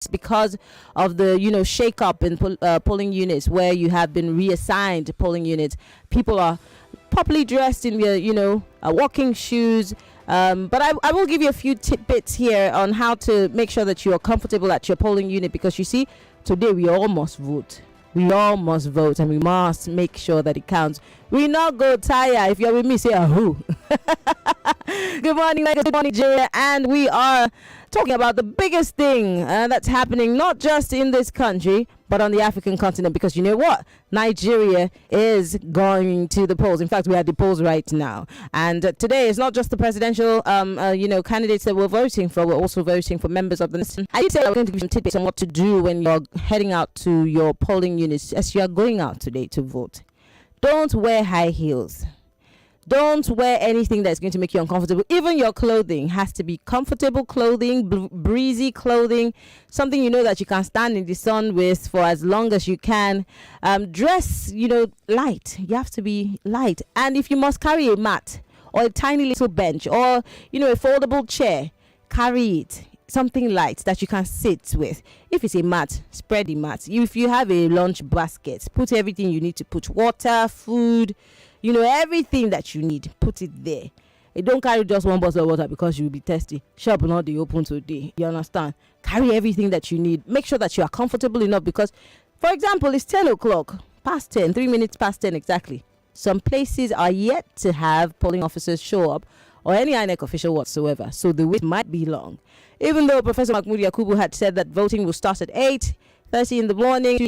because of the shake up in polling units where you have been reassigned polling units. People are properly dressed in their walking shoes. But I will give you a few tidbits here on how to make sure that you are comfortable at your polling unit, because you see, today we all must vote. We all must vote, and we must make sure that it counts. We not go tire. If you're with me, say ahoo. Good morning, Nigeria, and we are talking about the biggest thing that's happening not just in this country but on the African continent, because you know what, Nigeria is going to the polls. In fact, we are at the polls right now, and today it's not just the presidential candidates that we're voting for. We're also voting for members of the nation. I did say I'm going to give you some tidbits on what to do when you're heading out to your polling units as you are going out today to vote. Don't wear high heels. Don't wear anything that's going to make you uncomfortable. Even your clothing has to be comfortable clothing, breezy clothing, something that you can stand in the sun with for as long as you can. Dress, light. You have to be light. And if you must carry a mat or a tiny little bench or, a foldable chair, carry it. Something light that you can sit with. If it's a mat, spread the mat. If you have a lunch basket, put everything you need to put. Water, food, everything that you need, put it there. You don't carry just one bottle of water because you'll be thirsty. Shop will not be open today. You understand? Carry everything that you need. Make sure that you are comfortable enough, because, for example, it's 10 o'clock, past 10, 3 minutes past 10 exactly. Some places are yet to have polling officers show up or any INEC official whatsoever. So the wait might be long. Even though Professor Mahmoud Yakubu had said that voting will start at 8:30 in the morning,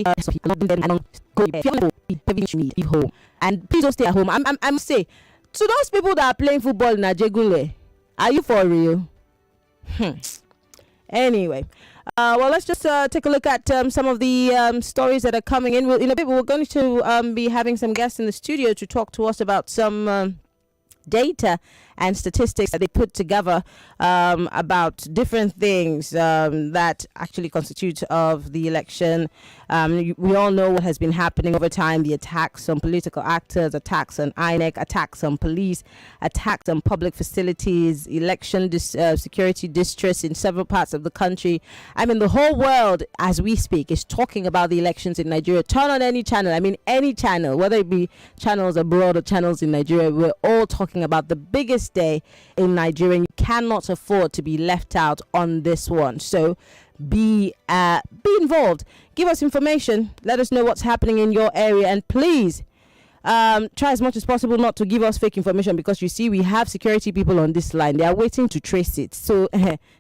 and please don't stay at home. I'm say to those people that are playing football in Ajegule, are you for real? Anyway, well, let's just take a look at some of the stories that are coming in. In a bit, we're going to be having some guests in the studio to talk to us about some data and statistics that they put together about different things that actually constitute of the election. We all know what has been happening over time: the attacks on political actors, attacks on INEC, attacks on police, attacks on public facilities, election security distress in several parts of the country. I mean, the whole world, as we speak, is talking about the elections in Nigeria. Turn on any channel, any channel, whether it be channels abroad or channels in Nigeria, we're all talking about the biggest day in Nigeria. You cannot afford to be left out on this one. So be involved. Give us information. Let us know what's happening in your area, and please try as much as possible not to give us fake information, because you see, we have security people on this line. They are waiting to trace it. So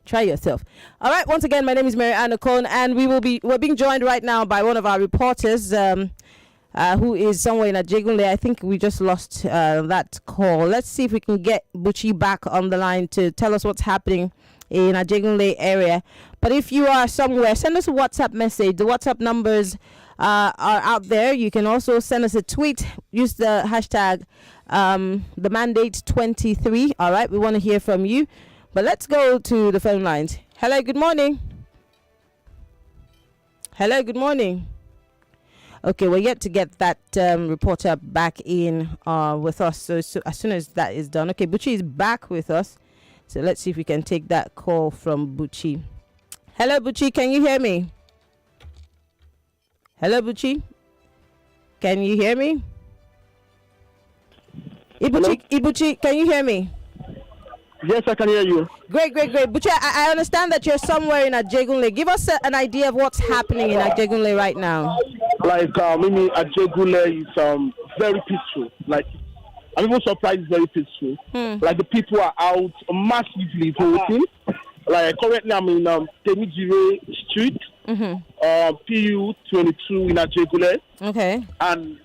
try yourself. All right. Once again, my name is Maryann Okon, and we're being joined right now by one of our reporters, who is somewhere in Ajegunle. I think we just lost that call. Let's see if we can get Buchi back on the line to tell us what's happening in Ajegunle area. But if you are somewhere, send us a WhatsApp message. The WhatsApp numbers are out there. You can also send us a tweet. Use the hashtag the mandate 23. All right, we want to hear from you. But let's go to the phone lines. Hello, good morning. Hello, good morning. Okay, we're yet to get that reporter back in with us. So as soon as that is done. Okay, Buchi is back with us. So let's see if we can take that call from Buchi. Hello, Buchi, can you hear me? Hello, Buchi. Can you hear me? Ibuchi, can you hear me? Yes, I can hear you. Great. Buchi, I understand that you're somewhere in Ajegunle. Give us an idea of what's happening in Ajegunle right now. Like, Ajegunle is very peaceful. Like, I'm even surprised it's very peaceful. Like, the people are out massively voting. Like, currently I'm in Temijire Street, PU 22 in Ajegunle. Okay. And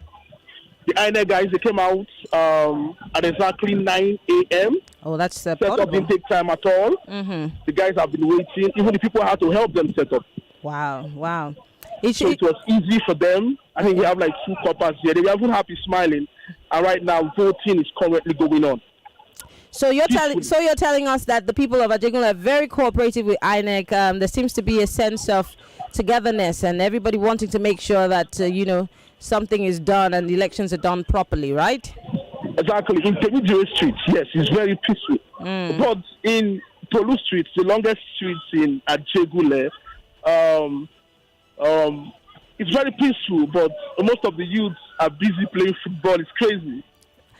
the INEC guys, they came out at exactly 9 a.m. Oh, that's set up didn't take time at all. The guys have been waiting. Even the people had to help them set up. Wow. So it was easy for them. I think we have like 2 coppers here. They were even happy, smiling. And right now, voting is currently going on. So you're telling us that the people of Ajegunle are very cooperative with INEC. There seems to be a sense of togetherness and everybody wanting to make sure that something is done and the elections are done properly, right? Exactly. In Temijire Street, yes, it's very peaceful. But in Tolu Street, the longest street in Ajegunle, um, it's very peaceful, but most of the youths are busy playing football. It's crazy.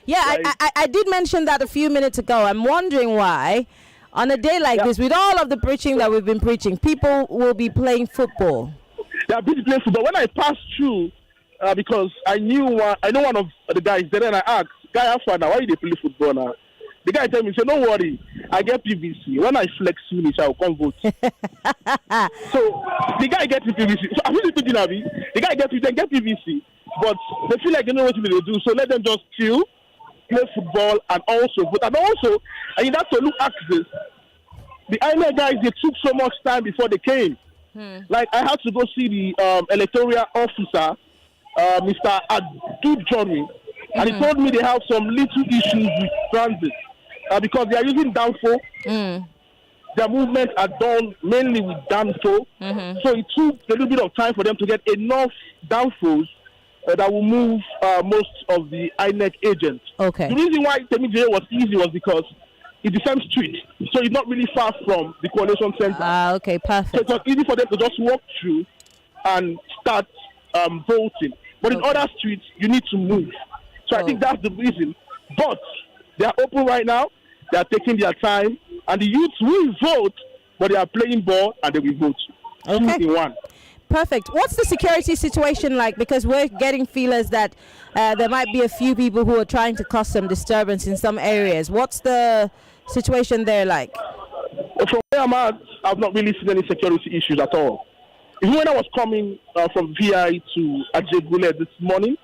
Yeah, Like, I did mention that a few minutes ago. I'm wondering why, on a day like this, with all of the preaching that we've been preaching, people will be playing football. they are busy playing football. When I passed through, because I know one of the guys there, and I asked, "Guy, how far now? Why you they play football now?" The guy tell me, "Say, don't worry, I get PVC. When I flex finish, I'll come vote." So the guy gets PVC. So I'm really thinking of it. The guy gets PVC, but they feel like they know what they do. So let them just chill, play football, and also vote. And also, and that's to look at this. The INEC guys, they took so much time before they came. Like, I had to go see the electoral officer, Mr. Adujoni, and he told me they have some little issues with transit because they are using Danfo. Their movements are done mainly with Danfo. So it took a little bit of time for them to get enough Danfos that will move most of the INEC agents. Okay. The reason why Temidire was easy was because it's the same street, so it's not really far from the coalition center. Okay, perfect. So it was easy for them to just walk through and start voting. But in other streets, you need to move. So I think that's the reason. But they are open right now. They are taking their time, and the youth will vote, but they are playing ball and they will vote. Okay. 2 in 1. Perfect. What's the security situation like? Because we're getting feelers that there might be a few people who are trying to cause some disturbance in some areas. What's the situation there like? From where I'm at, I've not really seen any security issues at all. Even when I was coming from VI to Ajegule this morning,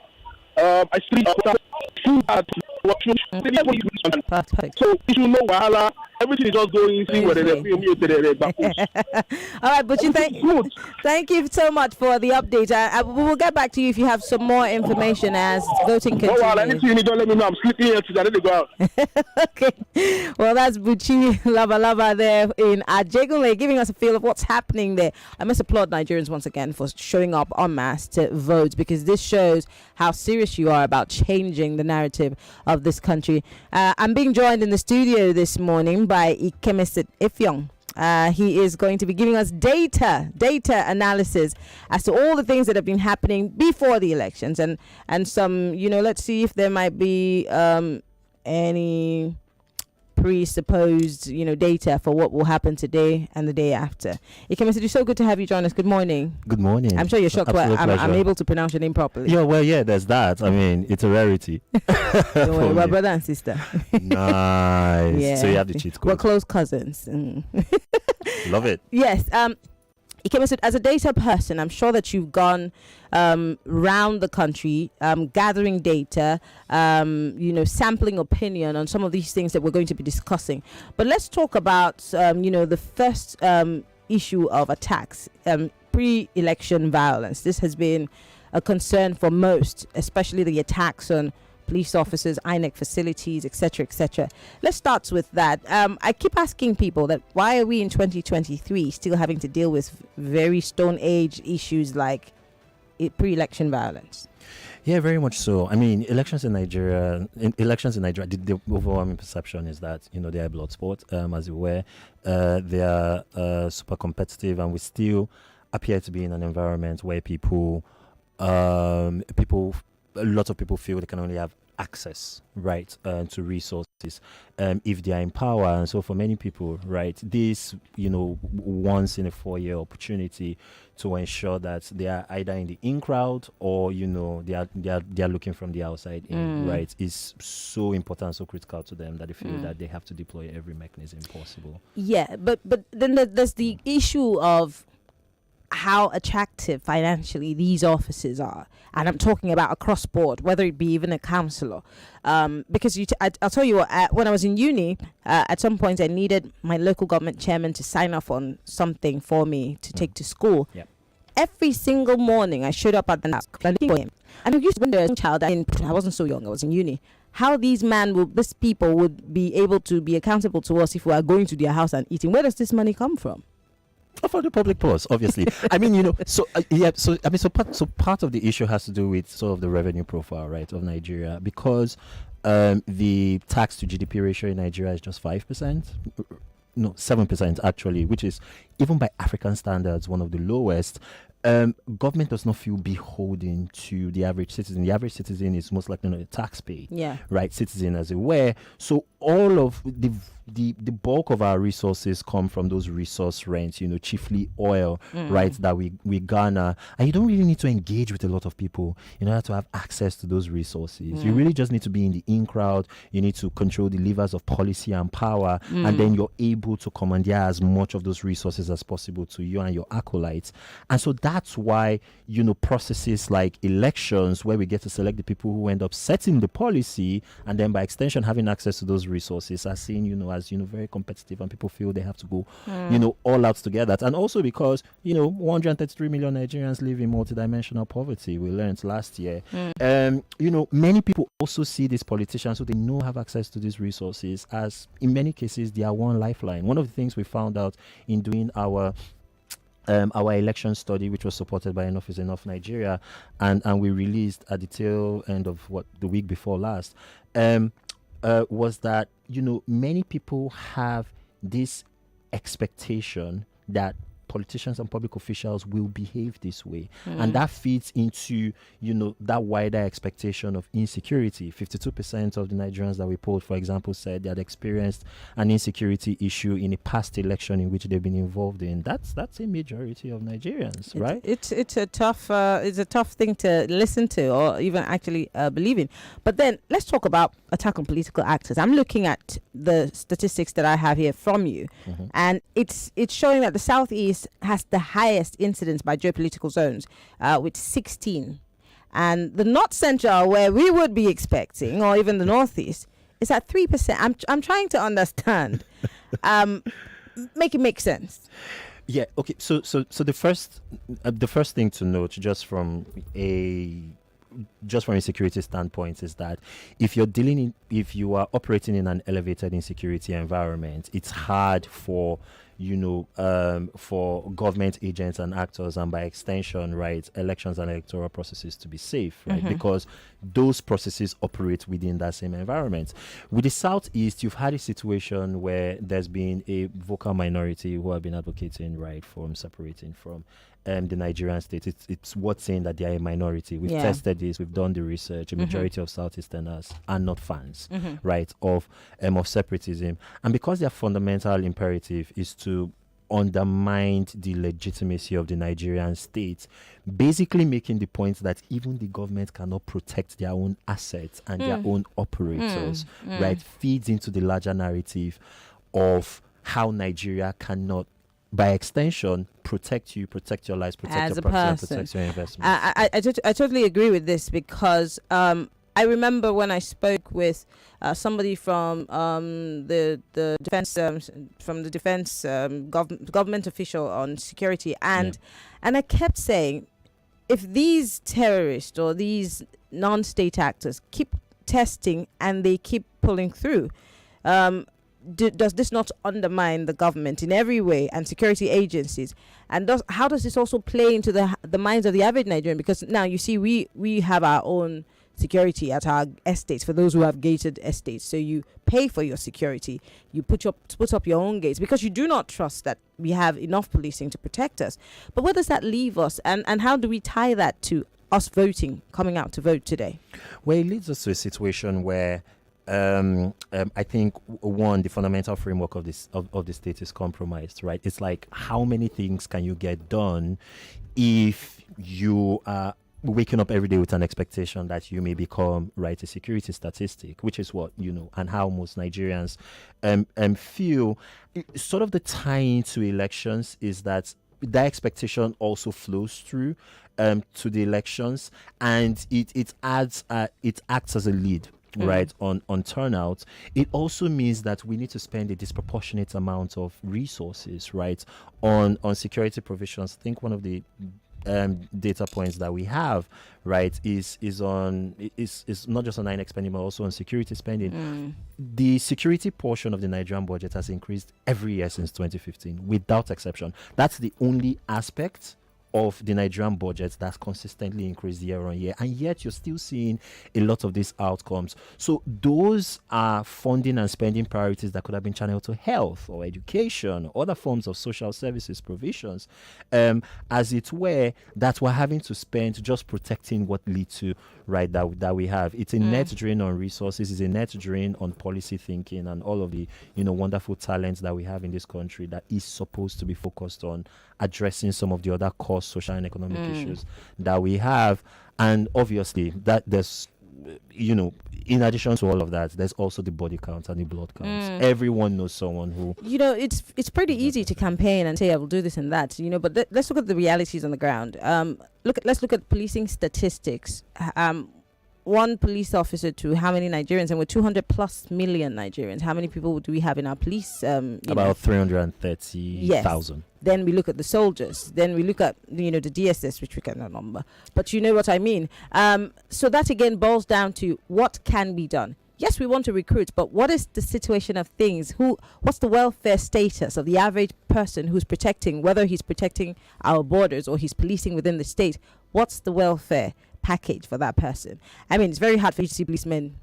I see at Perfect. so if you know Wahala, everything is just going see whether they feel me today. All right, but thank you so much for the update. We will get back to you if you have some more information as voting continues. Oh, well, anything you need, don't let me know. I'm sleeping here today. I need to go out. Okay. Well, that's Buchi Lava there in Ajegule, giving us a feel of what's happening there. I must applaud Nigerians once again for showing up en masse to vote, because this shows how serious you are about changing the narrative of this country. I'm being joined in the studio this morning by Ikemesit Effiong. He is going to be giving us data analysis as to all the things that have been happening before the elections, and some, let's see if there might be any presupposed, data for what will happen today and the day after. Ikemesit, it's so good to have you join us. Good morning. Good morning. I'm sure you're shocked where I'm able to pronounce your name properly. Yeah, there's that. I mean, it's a rarity. Don't worry, we're brother and sister. Nice. Yeah. So you have the cheat code. We're close cousins. Love it. Yes. Ikemesit, as a data person, I'm sure that you've gone round the country, gathering data, sampling opinion on some of these things that we're going to be discussing. But let's talk about, the first issue of attacks, pre-election violence. This has been a concern for most, especially the attacks on police officers, INEC facilities, etc., etc. Let's start with that. I keep asking people that why are we in 2023 still having to deal with very stone age issues like pre-election violence? Yeah, very much so. I mean, elections in Nigeria, the overwhelming perception is that, they are blood sport, as you were. They are super competitive, and we still appear to be in an environment where a lot of people feel they can only have access, right, to resources if they are in power. And so for many people, right, this, once in a 4-year opportunity to ensure that they are either in the in crowd or, they are looking from the outside in, right, is so important, so critical to them that they feel that they have to deploy every mechanism possible. Yeah, but then there's the issue of how attractive financially these offices are, and I'm talking about across board, whether it be even a councillor, because I'll tell you what, when I was in uni, at some point I needed my local government chairman to sign off on something for me to take to school. Yep. Every single morning I showed up at the house and I used to wonder as a child, I wasn't so young, I was in uni, how these people would be able to be accountable to us if we are going to their house and eating. Where does this money come from? For the public purse, obviously. I mean, so part of the issue has to do with sort of the revenue profile, right, of Nigeria, because the tax to GDP ratio in Nigeria is just 5%, no, 7% actually, which is even by African standards one of the lowest. Government does not feel beholden to the average citizen. The average citizen is most likely not a taxpayer, right? Citizen, as it were. So all of the bulk of our resources come from those resource rents, chiefly oil, right, that we garner. And you don't really need to engage with a lot of people in order to have access to those resources. You really just need to be in the in crowd. You need to control the levers of policy and power, and then you're able to commandeer as much of those resources as possible to you and your acolytes. And so that's why, processes like elections, where we get to select the people who end up setting the policy, and then by extension having access to those resources, are seen, as very competitive, and people feel they have to go all out to get that. And also because 133 million Nigerians live in multidimensional poverty, we learned last year. Many people also see these politicians who they know have access to these resources as, in many cases, their one lifeline. One of the things we found out in doing our election study, which was supported by Enough is Enough Nigeria, and we released at the tail end of the week before last, was that many people have this expectation that politicians and public officials will behave this way, and that feeds into that wider expectation of insecurity. 52% of the Nigerians that we polled, for example, said they had experienced an insecurity issue in a past election in which they've been involved in. That's a majority of Nigerians, right? It's a tough thing to listen to or even actually believe in. But then let's talk about attack on political actors. I'm looking at the statistics that I have here from you, and it's showing that the Southeast has the highest incidence by geopolitical zones, with 16, and the North Central, where we would be expecting, or even the Northeast, is at 3%. I'm trying to understand, make it make sense. Yeah. Okay. So the first thing to note, just from a security standpoint, is that if you are operating in an elevated insecurity environment, it's hard for for government agents and actors, and by extension, right, elections and electoral processes to be safe, right? Because those processes operate within that same environment. With the Southeast, you've had a situation where there's been a vocal minority who have been advocating, right, from separating from the Nigerian state. It's worth saying that they are a minority. We've tested this, we've done the research. A majority of Southeasterners are not fans, right, of separatism. And because their fundamental imperative is to undermine the legitimacy of the Nigerian state, basically making the point that even the government cannot protect their own assets and their own operators, right, feeds into the larger narrative of how Nigeria cannot, by extension, protect you, protect your lives, protect your property, protect your investments. I totally agree with this, because I remember when I spoke with somebody from the defense government official on security, and I kept saying, if these terrorists or these non-state actors keep testing and they keep pulling through, does this not undermine the government in every way and security agencies? And how does this also play into the minds of the average Nigerian? Because now you see, we have our own security at our estates, for those who have gated estates. So you pay for your security, you put up your own gates, because you do not trust that we have enough policing to protect us. But where does that leave us, and how do we tie that to us coming out to vote today? Well, it leads us to a situation where I think the fundamental framework of the state is compromised, right? It's like, how many things can you get done if you are waking up every day with an expectation that you may become, right, a security statistic, which is what and how most Nigerians feel. Sort of the tie to elections is that expectation also flows through to the elections, and it acts as a lead, right, on turnout. It also means that we need to spend a disproportionate amount of resources, right, on security provisions. I think one of the data points that we have, right, is not just on INEC spending, but also on security spending. The security portion of the Nigerian budget has increased every year since 2015, without exception. That's the only aspect of the Nigerian budget that's consistently increased year on year, and yet you're still seeing a lot of these outcomes. So those are funding and spending priorities that could have been channeled to health or education, other forms of social services provisions, as it were, that we're having to spend just protecting what little that we have. It's a net drain on resources, it's a net drain on policy thinking and all of the wonderful talents that we have in this country that is supposed to be focused on addressing some of the other core social and economic issues that we have. And obviously that there's in addition to all of that, there's also the body count and the blood counts. Everyone knows someone who it's pretty easy to campaign and say I will do this and that, but let's look at the realities on the ground. Let's look at policing statistics. One police officer to how many Nigerians, and we're 200 plus million Nigerians. How many people do we have in our police? About 330,000. Yes. Then we look at the soldiers. Then we look at the DSS, which we cannot number. But you know what I mean. So that again boils down to what can be done. Yes, we want to recruit, but what is the situation of things? What's the welfare status of the average person who's protecting, whether he's protecting our borders or he's policing within the state? What's the welfare package for that person? I mean, it's very hard for you to see policemen,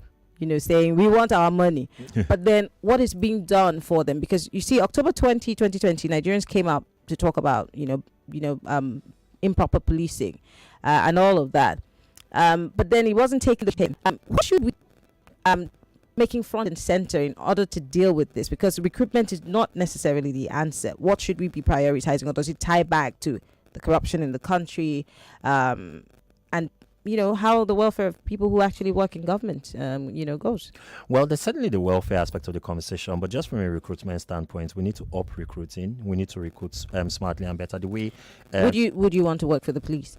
saying we want our money, but then what is being done for them? Because you see, October 2020, Nigerians came out to talk about, improper policing and all of that. But then it wasn't taken the case. What should we making front and center in order to deal with this? Because recruitment is not necessarily the answer. What should we be prioritizing, or does it tie back to the corruption in the country, and how the welfare of people who actually work in government, goes? Well, there's certainly the welfare aspect of the conversation, but just from a recruitment standpoint, we need to up recruiting. We need to recruit smartly and better. The way would you want to work for the police?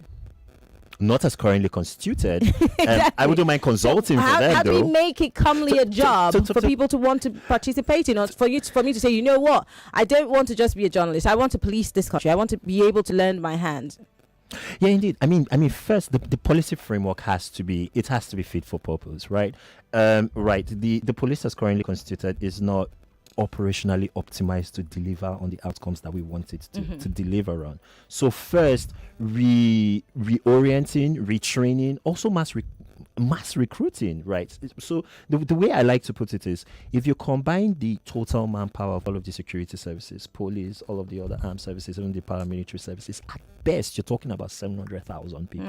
Not as currently constituted. Exactly. I wouldn't mind consulting for that, how though. How do we make it comely a job for people to want to participate in? Or for me to say, you know what? I don't want to just be a journalist. I want to police this country. I want to be able to lend my hand. Yeah, indeed. I mean, first, the policy framework has to be fit for purpose, right? Right. The police as currently constituted is not operationally optimized to deliver on the outcomes that we want it to deliver on. So first, reorienting, retraining, also mass recruiting, right? So the way I like to put it is, if you combine the total manpower of all of the security services, police, all of the other armed services, even the paramilitary services, at best you're talking about 700,000 people.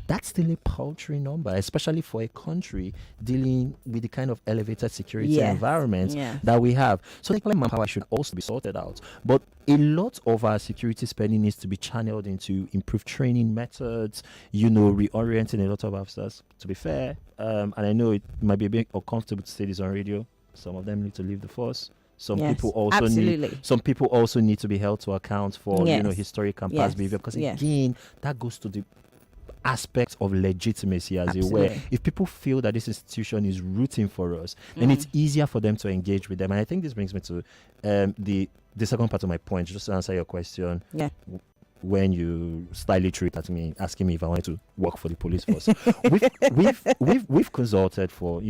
That's still a paltry number, especially for a country dealing with the kind of elevated security environment that we have. So the manpower should also be sorted out. But a lot of our security spending needs to be channeled into improved training methods, reorienting a lot of officers. To be fair, and I know it might be a bit uncomfortable to say this on radio, some of them need to leave the force. Some people also need to be held to account for historic and past behavior, because again, that goes to the aspect of legitimacy, as it were. If people feel that this institution is rooting for us, then it's easier for them to engage with them. And I think this brings me to the second part of my point, just to answer your question. When you slightly threw it at me, asking me if I wanted to work for the police force, we've consulted for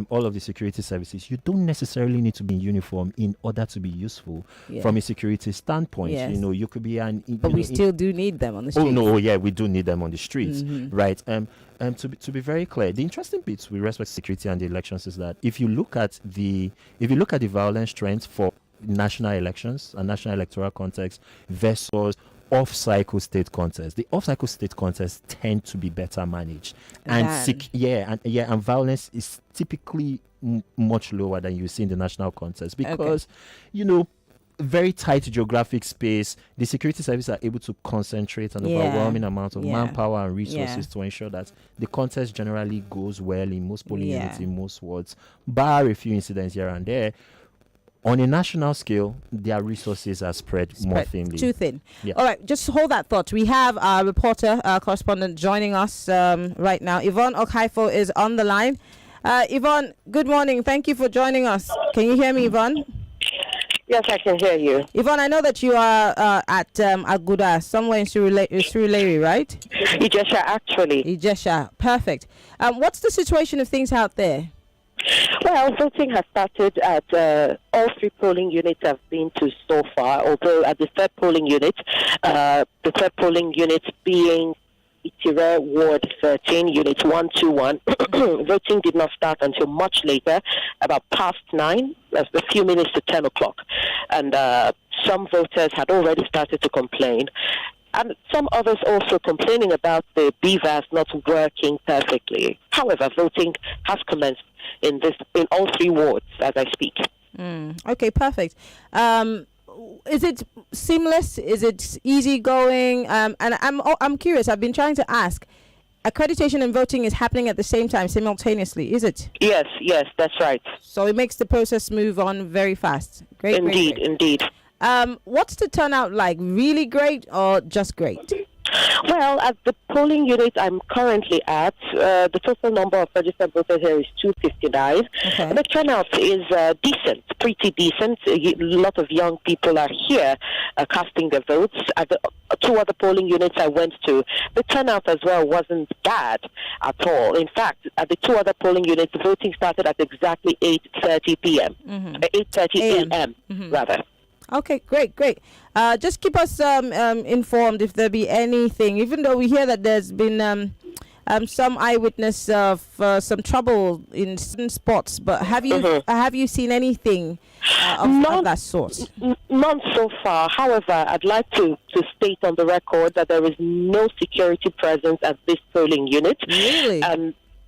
all of the security services. You don't necessarily need to be in uniform in order to be useful from a security standpoint. You could be but we still do need them on the streets. We do need them on the streets, right? To be very clear, the interesting bits with respect to security and the elections is that if you look at the violence trends for national elections and national electoral context versus off-cycle state contests, the off-cycle state contests tend to be better managed, and violence is typically much lower than you see in the national contest, because very tight geographic space. The security services are able to concentrate an overwhelming amount of manpower and resources to ensure that the contest generally goes well in most polling units, in most wards, bar a few incidents here and there. On a national scale, their resources are spread more thinly. Too thin. All right, just hold that thought. We have our reporter, correspondent joining us right now. Yvonne Okaifo is on the line. Yvonne, good morning. Thank you for joining us. Can you hear me, Yvonne? Yes, I can hear you. Yvonne, I know that you are at Aguda, somewhere in Surulere, right? Ijesha, actually. Ijesha, perfect. What's the situation of things out there? Well, voting has started at all three polling units have been to so far, although at the third polling unit, being Itire Ward 13, Unit 121, voting did not start until much later, about past 9, that's a few minutes to 10 o'clock. And some voters had already started to complain. And some others also complaining about the BVAS not working perfectly. However, voting has commenced in all three wards as I speak. Okay, perfect. Is it seamless? Is it easygoing? And I'm curious. I've been trying to ask. Accreditation and voting is happening at the same time, simultaneously, is it? Yes, that's right. So it makes the process move on very fast. Great. Indeed. What's the turnout like? Really great or just great? Well, at the polling unit I'm currently at, the total number of registered voters here is 259. Okay. The turnout is decent, pretty decent. A lot of young people are here casting their votes. At the two other polling units I went to, the turnout as well wasn't bad at all. In fact, at the two other polling units, the voting started at exactly 8:30 p.m., 8:30 a.m. rather. Okay, great. Just keep us informed if there be anything, even though we hear that there's been some eyewitness of some trouble in certain spots. But have you seen anything of that sort? None so far. However, I'd like to state on the record that there is no security presence at this polling unit. Really?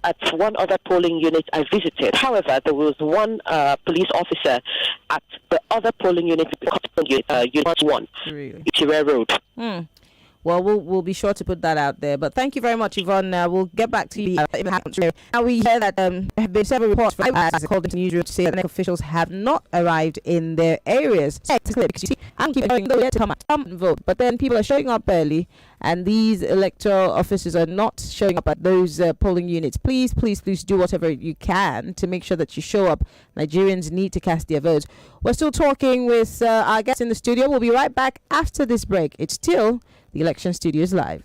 At one other polling unit I visited. However, there was one police officer at the other polling unit, Unit 1, Really? Itire Road. Well, we'll be sure to put that out there. But thank you very much, Yvonne. We'll get back to you. Now we hear that there have been several reports from called into the newsroom to say that officials have not arrived in their areas. I'm keeping going to come and vote, but then people are showing up early, and these electoral officers are not showing up at those polling units. Please do whatever you can to make sure that you show up. Nigerians need to cast their votes. We're still talking with our guests in the studio. We'll be right back after this break. It's still the Election Studios Live.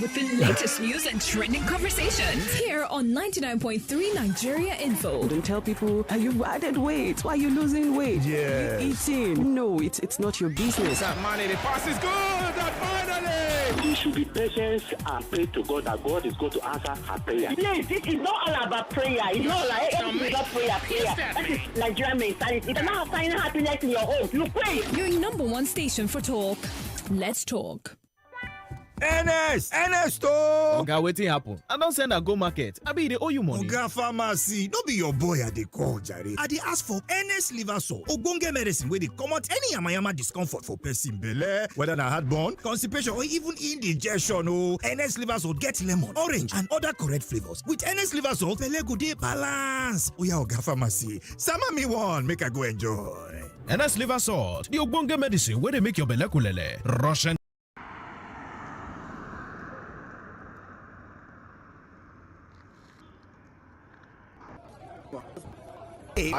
With the latest news and trending conversations here on 99.3 Nigeria Info. Don't tell people you've added weight. Why are you losing weight? Yeah. Eating. No, it's not your business. That money, the pass is good. That finally. We should be patient and pray to God that God is going to answer our prayer. Please, it is not all about prayer. It's not like it's not prayer. That is Nigerian mentality. It's not finding happiness in your home. You pray. Your number one station for talk. Let's talk. NS to Oga, wetin happen? I don send a go market. I be dey owe you money. Oga Pharmacy, no be your boy I dey call jare. I dey ask for NS liver salt, ogbonge medicine wey dey comot any yamayama discomfort for person belle, whether na heartburn, constipation or even indigestion. NS liver salt get lemon, orange and other correct flavors. With NS liver salt, belle go dey balance. Oya Oga Pharmacy, sama me one make I go enjoy. NS liver salt, the ogbonge medicine wey dey make your belle kulele. Russian. The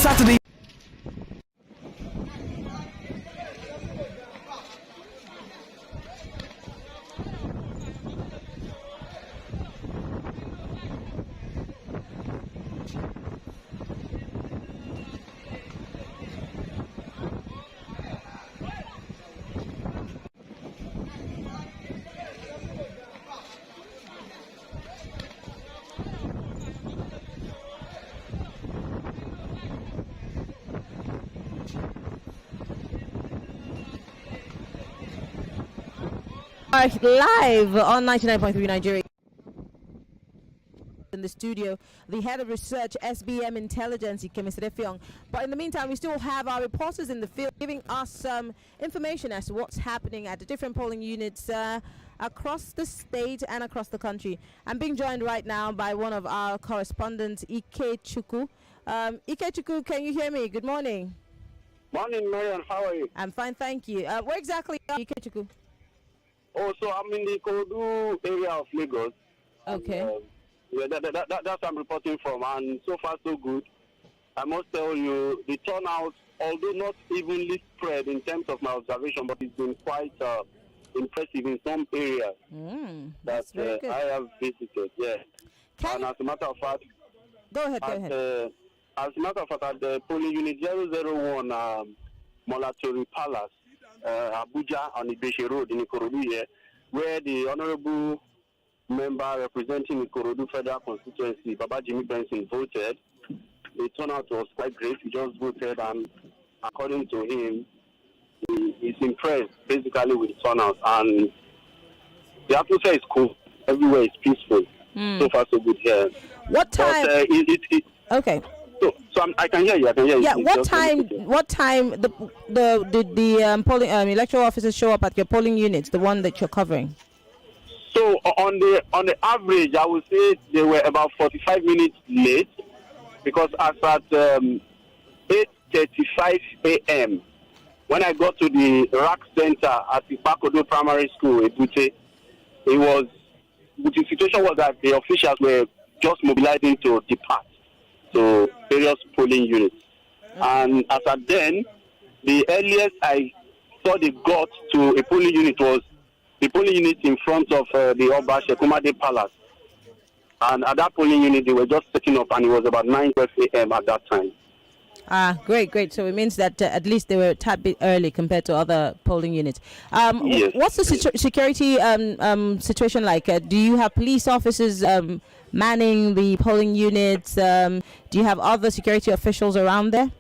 Saturday. Live on 99.3 Nigeria. In the studio, the head of research, SBM Intelligence, Ikemesit Effiong. But in the meantime, we still have our reporters in the field giving us some information as to what's happening at the different polling units across the state and across the country. I'm being joined right now by one of our correspondents, Ikechuku. Ikechuku, can you hear me? Good morning. Morning, Maryann. How are you? I'm fine, thank you. Where exactly are you, Ikechuku? Oh, so I'm in the Ikorodu area of Lagos. Okay. And, yeah, that's where I'm reporting from, and so far so good. I must tell you, the turnout, although not evenly spread in terms of my observation, but it's been quite impressive in some areas that I have visited. Yeah. And as a matter of fact, go ahead. As a matter of fact, at the polling unit 001, Molatori Palace, Abuja on Ibeshi Road in Ikorodu here, where the honorable member representing Ikorodu Federal Constituency, Baba Jimmy Benson, voted. The turnout was quite great. He just voted, and according to him, he's impressed basically with the turnout. And the atmosphere is cool. Everywhere is peaceful. So far, so good here. What time? But, okay. So I can hear you. Yeah. What time the polling electoral officers show up at your polling units, the one that you're covering? So on the average, I would say they were about 45 minutes late, because as at 8:35 a.m. when I got to the rack center at the Pakodo Primary School, the situation was that the officials were just mobilizing to depart to various polling units. And as at then, the earliest I saw they got to a polling unit was the polling unit in front of the Oba Shekumade Palace. And at that polling unit, they were just setting up, and it was about 9:12 a.m. at that time. Great. So it means that at least they were a tad bit early compared to other polling units. Yes. What's the security situation like? Do you have police officers manning the polling units? Do you have other security officials around there?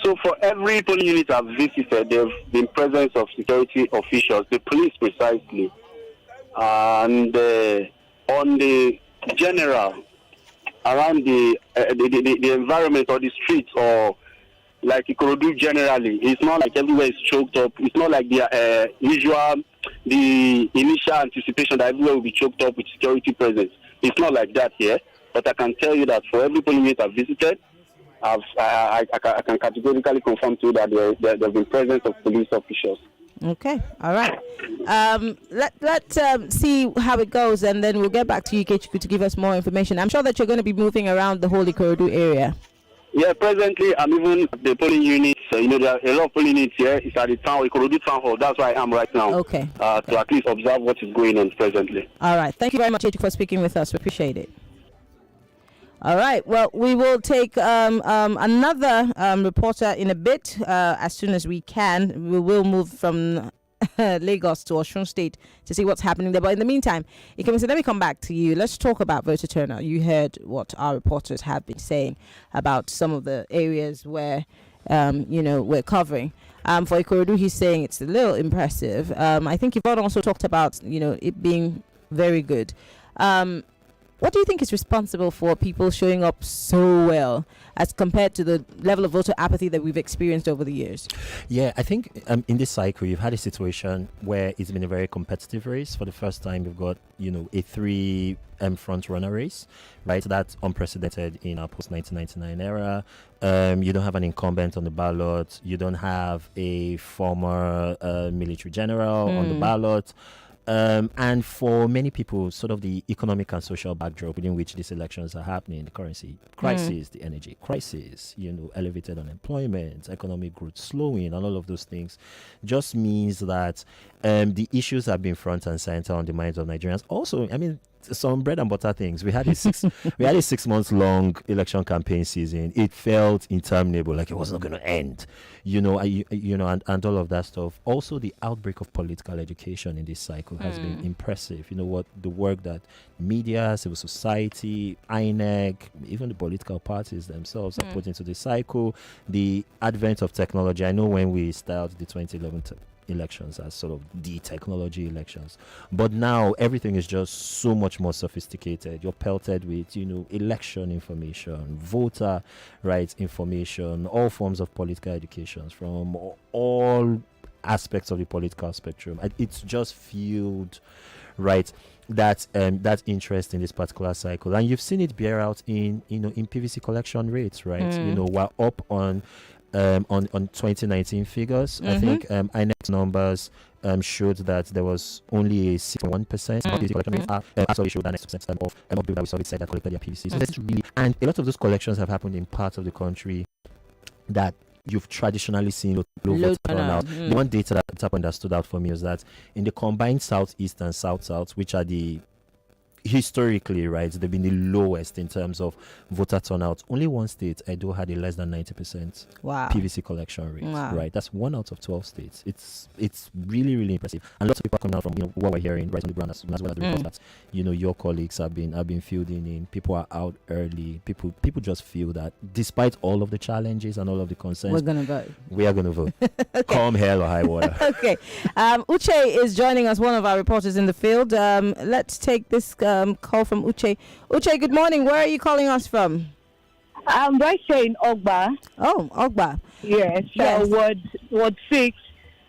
So for every polling unit I've visited, there's been presence of security officials, the police precisely. And on the general, around the environment or the streets, or like Ikorodu generally, it's not like everywhere is choked up. It's not like the initial anticipation that everywhere will be choked up with security presence. It's not like that here. But I can tell you that for every polling unit I've visited, I can categorically confirm to you that there have been presence of police officials. Okay, all right. Let's see how it goes, and then we'll get back to you, Ikechuku, to give us more information. I'm sure that you're going to be moving around the whole Ikorodu area. Yeah, presently I'm even at the polling units. There are a lot of polling units here. It's at the Ikorodu Town Hall. That's where I am right now. Okay. To at least observe what is going on presently. All right. Thank you very much, Ikechuku, for speaking with us. We appreciate it. All right. Well, we will take another reporter in a bit as soon as we can. We will move from Lagos to Osun State to see what's happening there. But in the meantime, Ikemesit, let me come back to you. Let's talk about voter turnout. You heard what our reporters have been saying about some of the areas where, we're covering. For Ikorodu, he's saying it's a little impressive. I think Yvonne also talked about, it being very good. What do you think is responsible for people showing up so well as compared to the level of voter apathy that we've experienced over the years? Yeah, I think in this cycle, you've had a situation where it's been a very competitive race. For the first time, we've got, a three front runner race, right? So that's unprecedented in our post-1999 era. You don't have an incumbent on the ballot. You don't have a former military general on the ballot. And for many people, sort of the economic and social backdrop within which these elections are happening, the currency crisis, the energy crisis, elevated unemployment, economic growth slowing, and all of those things just means that the issues have been front and center on the minds of Nigerians. Also, I mean, some bread and butter things. We had a 6 months long election campaign season. It felt interminable, like it was not going to end, and all of that stuff. Also, the outbreak of political education in this cycle has been impressive. What the work that media, civil society, INEC, even the political parties themselves have put into the cycle. The advent of technology. I know when we started the 2011 elections as sort of the technology elections, but now everything is just so much more sophisticated. You're pelted with election information, voter rights information, all forms of political education from all aspects of the political spectrum. It's just fueled that interest in this particular cycle, and you've seen it bear out in PVC collection rates, right? We're up on 2019 figures. I think INEX numbers showed that there was only a 61% PVC collection rate. Actually showed that 90% of people that we saw said that collected their PVC. So that's really, and a lot of those collections have happened in parts of the country that you've traditionally seen low turnout. The one data that stood out for me was that in the combined Southeast and South-South, which are the historically, right, they've been the lowest in terms of voter turnout. Only one state, Edo, had a less than 90% PVC collection rate. Right, that's 1 out of 12 states. It's really, really impressive. And lots of people are coming out from what we're hearing right on the ground, as well as the reports that your colleagues have been fielding in. People are out early. People just feel that despite all of the challenges and all of the concerns, we're gonna vote. We are gonna vote. Okay. Come hell or high water. Okay. Uche is joining us, one of our reporters in the field. Let's take this call from Uche. Uche, good morning. Where are you calling us from? I'm right here in Ogba. Oh, Ogba. Yes. Ward 6.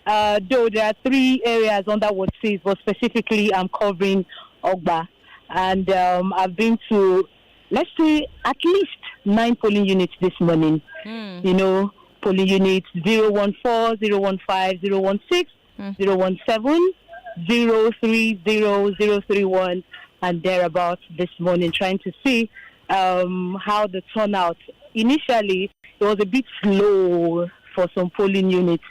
Though there are 3 areas under Ward 6, but specifically I'm covering Ogba. And I've been to, let's say, at least 9 polling units this morning. Polling units 014, 015, 016, 017, 030, 031, and thereabouts this morning, trying to see how the turnout. Initially, it was a bit slow for some polling units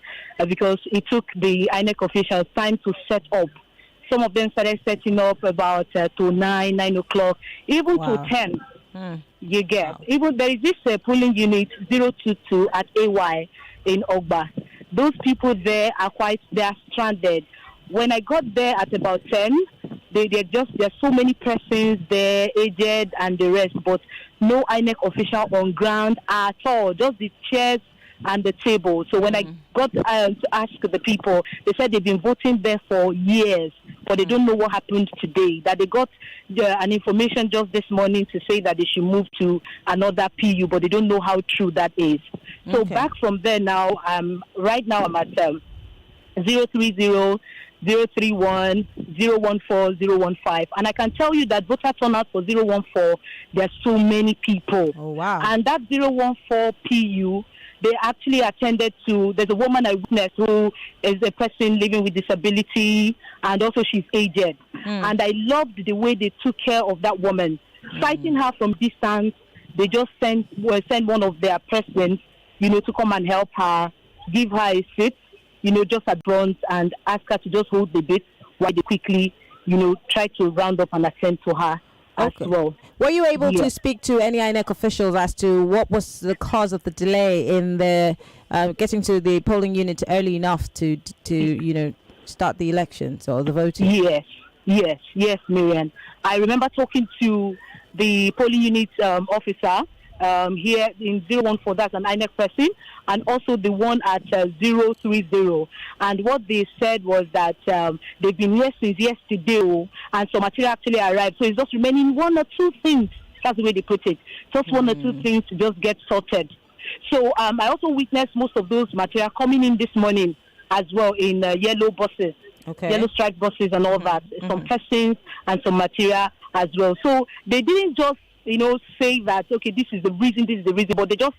because it took the INEC officials time to set up. Some of them started setting up about to 9 o'clock, even to 10. You get. Even there is this polling unit 022 at AY in Ogba. Those people there they are stranded. When I got there at about 10, there's so many persons there, aged and the rest, but no INEC official on ground at all, just the chairs and the table. So when I got to ask the people, they said they've been voting there for years, but they don't know what happened today. That they got an information just this morning to say that they should move to another PU, but they don't know how true that is. So back from there now, right now I'm at 030, 031, 014, 015. And I can tell you that voter turnout for 014, there's so many people. Oh, wow. And that 014 PU, they actually attended to, there's a woman I witnessed who is a person living with disability, and also she's aged. And I loved the way they took care of that woman. Sighting her from distance, they just sent one of their persons, to come and help her, give her a seat, just at front, and ask her to just hold the bit while they quickly, try to round up and attend to her as well. Were you able to speak to any INEC officials as to what was the cause of the delay in the getting to the polling unit early enough to start the elections or the voting? Yes, Maryann. I remember talking to the polling unit officer here in 014, that's an INEC person, and also the one at 030. And what they said was that they've been here since yesterday, and some material actually arrived. So it's just remaining 1 or 2 things. That's the way they put it. Just 1 or 2 things to just get sorted. So I also witnessed most of those material coming in this morning as well in yellow buses, yellow striped buses and all that. Some persons and some material as well. So they didn't just say that, okay, this is the reason, but they just,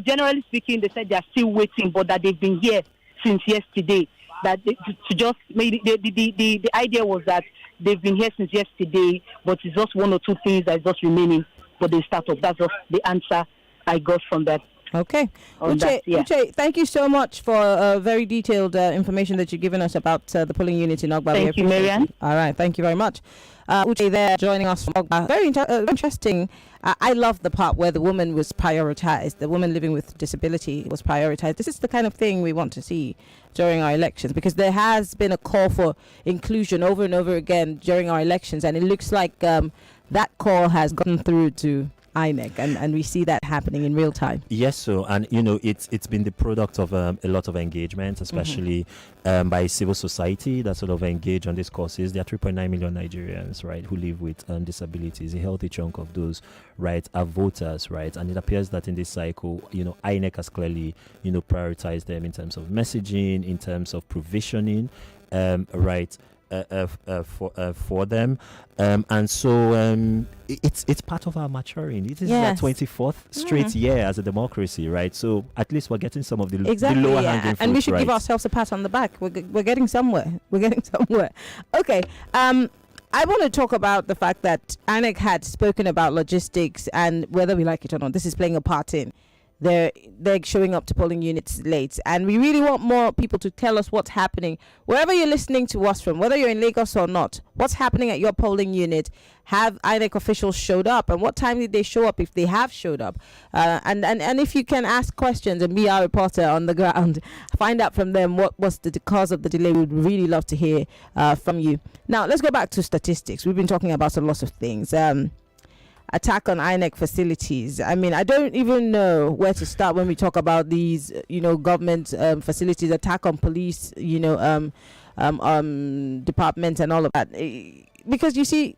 generally speaking, they said they are still waiting, but that they've been here since yesterday. that to just maybe the idea was that they've been here since yesterday, but it's just one or two things that's just remaining for the startup. That's just the answer I got from that. Okay. Uche, thank you so much for very detailed information that you've given us about the polling unit in Ogba. Thank you, Maryann. All right, thank you very much. Uche there joining us from Ogba. Very interesting. I love the part where the woman was prioritized. The woman living with disability was prioritized. This is the kind of thing we want to see during our elections, because there has been a call for inclusion over and over again during our elections, and it looks like that call has gotten through to INEC, and we see that happening in real time. Yes, so and it's been the product of a lot of engagement, especially by civil society that sort of engage on these causes. There are 3.9 million Nigerians, right, who live with disabilities. A healthy chunk of those, right, are voters, right, and it appears that in this cycle, INEC has clearly, prioritized them in terms of messaging, in terms of provisioning, right. For them, and so it's part of our maturing. It is our 24th straight year as a democracy, right? So at least we're getting some of the lower hanging fruit, and we should give right? ourselves a pat on the back. We're getting somewhere. We're getting somewhere. Okay. I want to talk about the fact that INEC had spoken about logistics, and whether we like it or not, this is playing a part in. They're showing up to polling units late, and we really want more people to tell us what's happening wherever you're listening to us from, whether you're in Lagos or not. What's happening at your polling unit? Have INEC officials showed up, and what time did they show up if they have showed up? And if you can ask questions and be our reporter on the ground, find out from them what was the cause of the delay. We'd really love to hear from you. Now let's go back to statistics. We've been talking about a lot of things. Attack on INEC facilities. I mean, I don't even know where to start when we talk about these, government facilities. Attack on police, department and all of that. Because you see,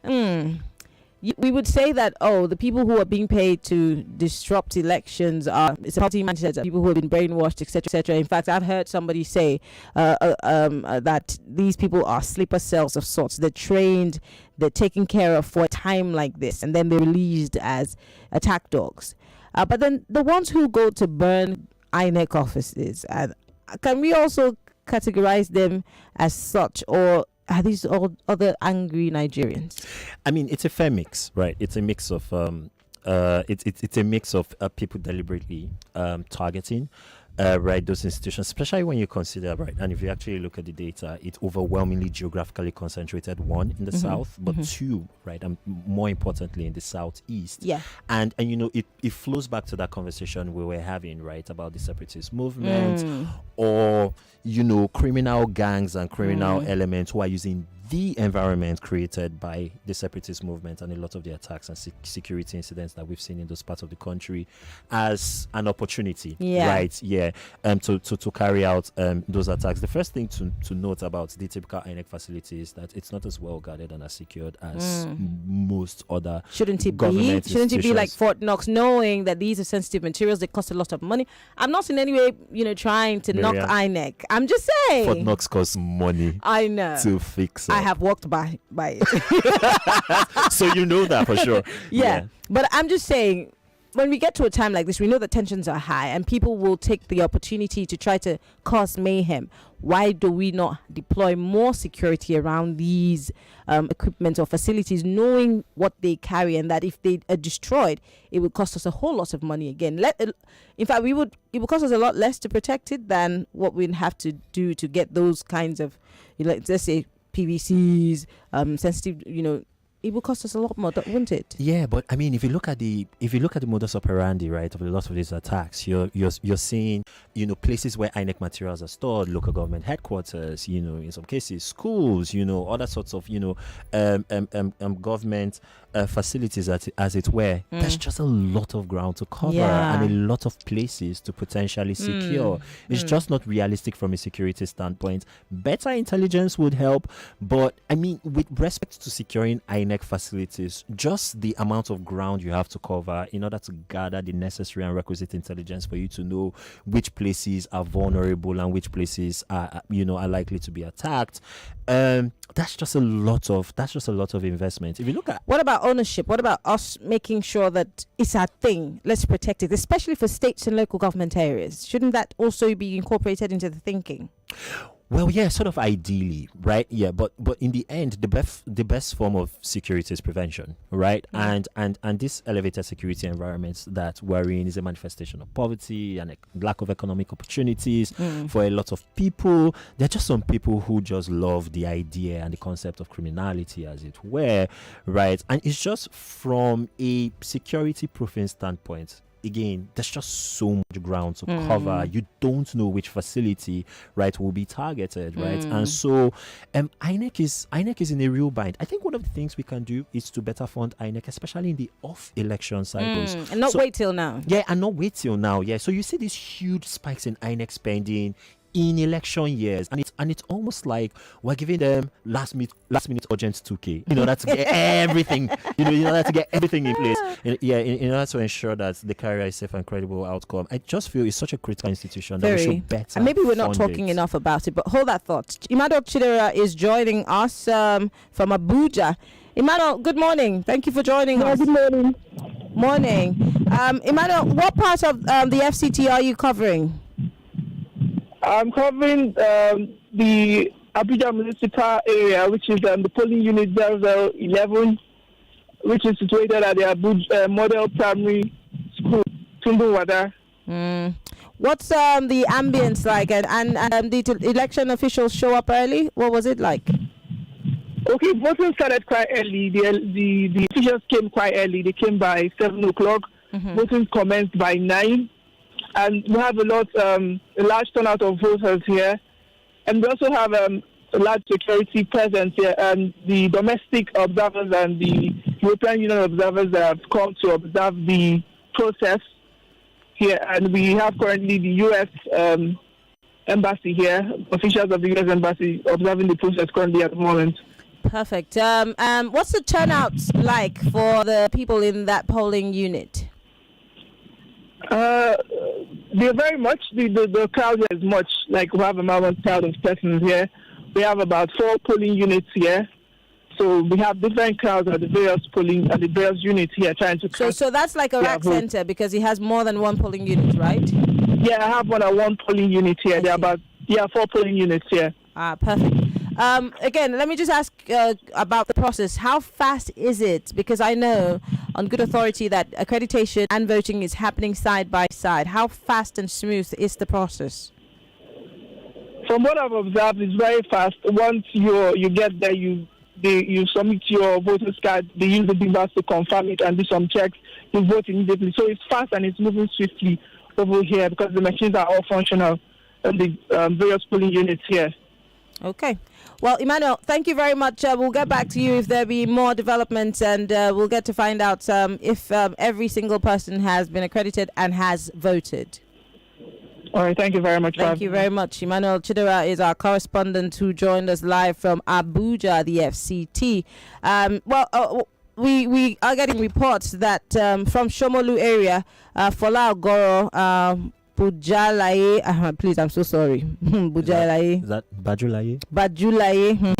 we would say that, the people who are being paid to disrupt elections it's a party mindset, people who have been brainwashed, etc., etc. In fact, I've heard somebody say that these people are sleeper cells of sorts. They're trained, they're taken care of for a time like this, and then they're released as attack dogs. But then the ones who go to burn INEC offices, can we also categorize them as such, or are these all other angry Nigerians? I mean, it's a fair mix, right? It's a mix of it's a mix of people deliberately targeting right, those institutions, especially when you consider, right, and if you actually look at the data, it's overwhelmingly geographically concentrated, one, in the south, but two, right, and more importantly, in the southeast. Yeah. And it flows back to that conversation we were having, right, about the separatist movement or, criminal gangs and criminal elements who are using the environment created by the separatist movement and a lot of the attacks and security incidents that we've seen in those parts of the country as an opportunity, right? Yeah, to carry out those attacks. The first thing to note about the typical INEC facility is that it's not as well guarded and as secured as most other government institutions. Shouldn't it be like Fort Knox, knowing that these are sensitive materials, they cost a lot of money? I'm not in any way, trying to knock INEC. I'm just saying Fort Knox costs money. I know to fix it. I have walked by it. So you know that for sure. Yeah. But I'm just saying, when we get to a time like this, we know that tensions are high and people will take the opportunity to try to cause mayhem. Why do we not deploy more security around these equipment or facilities, knowing what they carry, and that if they are destroyed, it would cost us a whole lot of money again. In fact, it would cost us a lot less to protect it than what we'd have to do to get those kinds of, let's say, PVCs, sensitive, it will cost us a lot more, wouldn't it? Yeah, but I mean, if you look at the modus operandi, right, of a lot of these attacks, you're seeing, places where INEC materials are stored, local government headquarters, in some cases schools, other sorts of, government facilities, as it were. There's just a lot of ground to cover and a lot of places to potentially secure. It's just not realistic from a security standpoint. Better intelligence would help, but I mean, with respect to securing INEC INEC facilities, just the amount of ground you have to cover in order to gather the necessary and requisite intelligence for you to know which places are vulnerable and which places are likely to be attacked. That's just a lot of investment. If you look at, what about ownership? What about us making sure that it's our thing? Let's protect it, especially for states and local government areas. Shouldn't that also be incorporated into the thinking? Well, yeah, sort of ideally, right? Yeah, but in the end, the best form of security is prevention, right? Mm-hmm. And this elevated security environments that we're in is a manifestation of poverty and a lack of economic opportunities for a lot of people. There are just some people who just love the idea and the concept of criminality, as it were, right? And it's just from a security proofing standpoint. Again, there's just so much ground to cover. You don't know which facility, right, will be targeted, right? And so INEC is in a real bind. I think one of the things we can do is to better fund INEC, especially in the off-election cycles. And not wait till now. Yeah, and not wait till now. Yeah, so you see these huge spikes in INEC spending in election years, and it's almost like we're giving them last minute urgent 2K in order to get everything, in order to get everything in place. In order to ensure that the carrier is safe and credible outcome. I just feel it's such a critical institution that we should better. And maybe we're not talking enough about it, but hold that thought. Emmanuel Chidera is joining us from Abuja. Emmanuel, good morning. Thank you for joining us. Good morning. Morning. Emmanuel, what part of the FCT are you covering? I'm covering the Abuja municipal area, which is the polling unit 0011, which is situated at the Abuja Model Primary School, Tunduwada. What's the ambience like? And the election officials show up early? What was it like? Okay, voting started quite early. The officials came quite early. They came by 7 o'clock. Voting commenced by 9. And we have a large turnout of voters here. And we also have a large security presence here. And the domestic observers and the European Union observers that have come to observe the process here. And we have currently the U.S. Embassy here, officials of the U.S. Embassy observing the process currently at the moment. Perfect. What's the turnout like for the people in that polling unit? They're very much, the crowd is much, like we have a mountain crowd of persons here. We have about 4 polling units here. So we have different crowds at the various units here trying to... So that's like a rack center because it has more than one polling unit, right? Yeah, I have one polling unit here. There are about 4 polling units here. Perfect. Again, let me just ask about the process. How fast is it? Because I know on good authority that accreditation and voting is happening side by side. How fast and smooth is the process? From what I've observed, it's very fast. Once you get there, you submit your voter's card. They use the device to confirm it and do some checks. You vote immediately. So it's fast and it's moving swiftly over here because the machines are all functional at the various polling units here. Okay. Well, Emmanuel, thank you very much. We'll get back to you if there be more developments, and we'll get to find out if every single person has been accredited and has voted. All right. Thank you very much. Thank you very much. Emmanuel Chidera is our correspondent who joined us live from Abuja, the FCT. We are getting reports that from Shomolu area, Fola Ogoro, Bujalaye, please, I'm so sorry. Bujalaye. Is that Bajulaye? Bajulaye.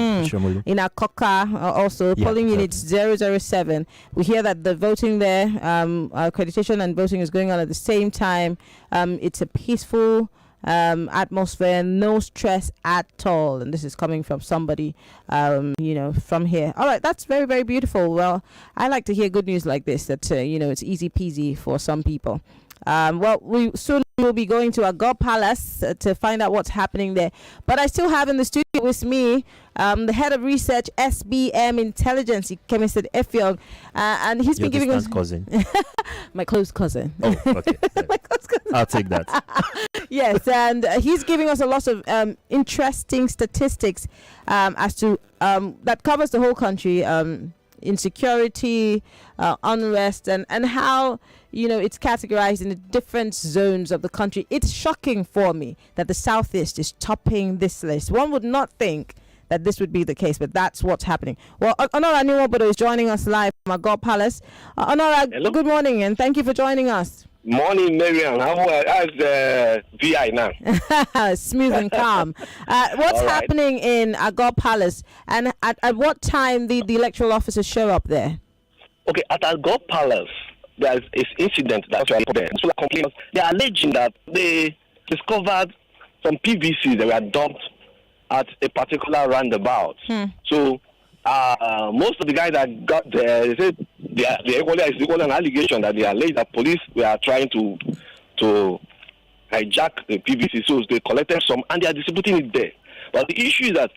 In Akoka, also polling unit exactly. 007. We hear that the voting there, accreditation and voting is going on at the same time. It's a peaceful atmosphere, no stress at all. And this is coming from somebody, from here. All right, that's very, very beautiful. Well, I like to hear good news like this, that, it's easy peasy for some people. We soon will be going to Agor Palace to find out what's happening there. But I still have in the studio with me the head of research, SBM Intelligence, Ikemesit Effiong, and he's been giving us cousin. My close cousin. Oh, okay. My close cousin. I'll take that. Yes, and he's giving us a lot of interesting statistics as to that covers the whole country. Insecurity, unrest, and how it's categorized in the different zones of the country. It's shocking for me that the Southeast is topping this list. One would not think that this would be the case, but that's what's happening. Well, Honora Niwobodo is joining us live from Agor Palace. Honora, good morning, and thank you for joining us. Morning, Maryann. How's VI now? Smooth and calm. What's happening in Agor Palace, and at what time the electoral officers show up there? Okay, at Agor Palace, there's an incident that's there. So they are alleging that they discovered some PVCs that were dumped at a particular roundabout. So most of the guys that got there, they said they equally an allegation that they alleged that police were trying to hijack the PVC. So they collected some and they are distributing it there. But the issue is that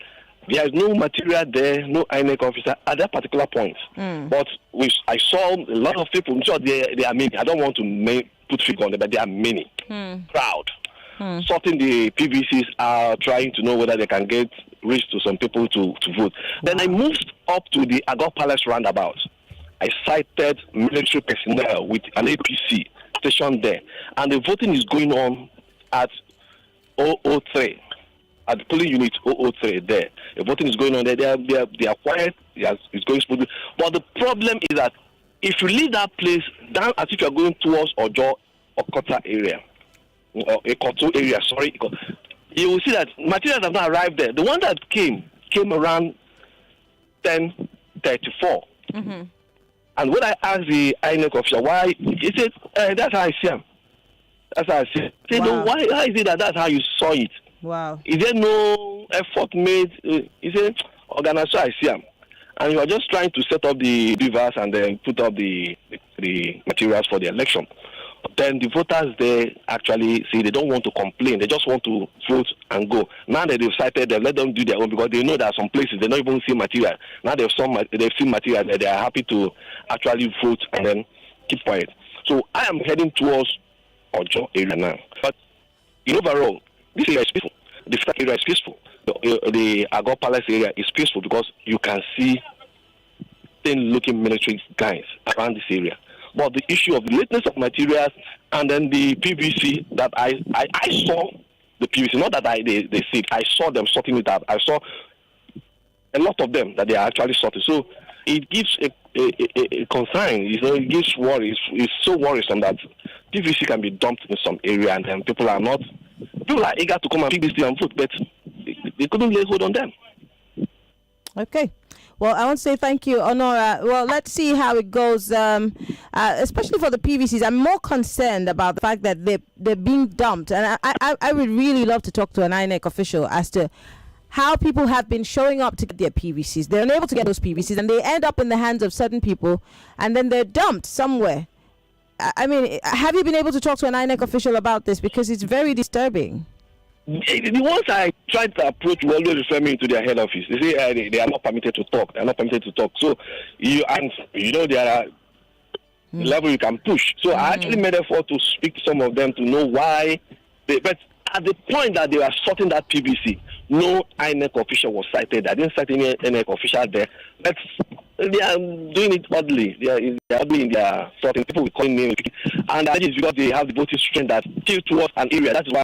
there is no material there, no INEC officer at that particular point. But I saw a lot of people. I'm sure there are many. I don't want to put figure on them, but there are many. Crowd. Sorting the PVCs are trying to know whether they can reach to some people to vote. Then I moved up to the Agor Palace roundabout. I sighted military personnel with an APC stationed there. And the voting is going on at 003. At the polling unit 003 there. The voting is going on there. They are quiet. It's going smoothly. But the problem is that if you leave that place down as if you are going towards Ojo or Kota area, or a Koto area, sorry, you will see that materials have not arrived there. The one that came around 10:34. And when I asked the INEC officer why, he said, that's how I see him. That's how I see it. I said, no, why is it that's how you saw it? Wow. Is there no effort made? He said, organizer, I see him. And you are just trying to set up the beavers and then put up the materials for the election. Then the voters there actually say they don't want to complain. They just want to vote and go. Now that they've cited them, let them do their own because they know there are some places they don't even see material. Now they've seen material that they are happy to actually vote and then keep quiet. So I am heading towards Ojo area now. But in overall, this area is peaceful. The first area is peaceful. The Agor Palace area is peaceful because you can see thin-looking military guys around this area. But the issue of the lateness of materials and then the PVC that I saw the PVC, not that they see it, I saw them sorting it out. I saw a lot of them that they are actually sorting. So it gives a concern, it gives worries. It's so worrisome that PVC can be dumped in some area and then people are eager to come and PVC and vote, but they couldn't lay hold on them. Okay. Well, I want to say thank you, Honora. Well, let's see how it goes, especially for the PVCs. I'm more concerned about the fact that they're being dumped. And I would really love to talk to an INEC official as to how people have been showing up to get their PVCs. They're unable to get those PVCs, and they end up in the hands of certain people, and then they're dumped somewhere. I mean, have you been able to talk to an INEC official about this? Because it's very disturbing. The ones I tried to approach will always refer me to their head office. They say they are not permitted to talk. They are not permitted to talk. So there are level you can push. So I actually made an effort to speak to some of them to know why. But at the point that they were sorting that PVC, no INEC official was cited. I didn't cite any INEC official there. But they are doing it oddly. They are oddly in their sorting. People will call me, and that is because they have the voting strength that tilt towards an area. That's why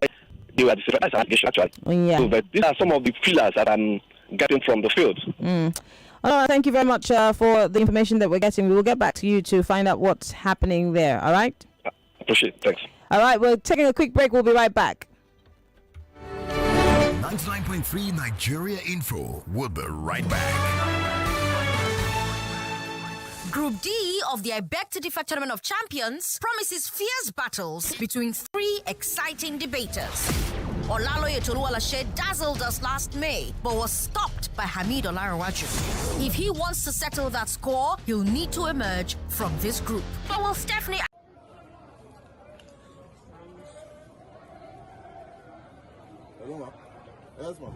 they were disrespected. That's an allegation, actually. Yeah. So, but these are some of the feelers that I'm getting from the field. Thank you very much for the information that we're getting. We will get back to you to find out what's happening there. All right? Appreciate it. Thanks. All right. We're taking a quick break. We'll be right back. 99.3 Nigeria Info. We'll be right back. Group D of the I Beg to Differ Tournament of Champions promises fierce battles between three exciting debaters. Olaloye Toluwalashe dazzled us last May, but was stopped by Hamid Olarawaju. If he wants to settle that score, he'll need to emerge from this group. But will Stephanie... Yes, ma'am.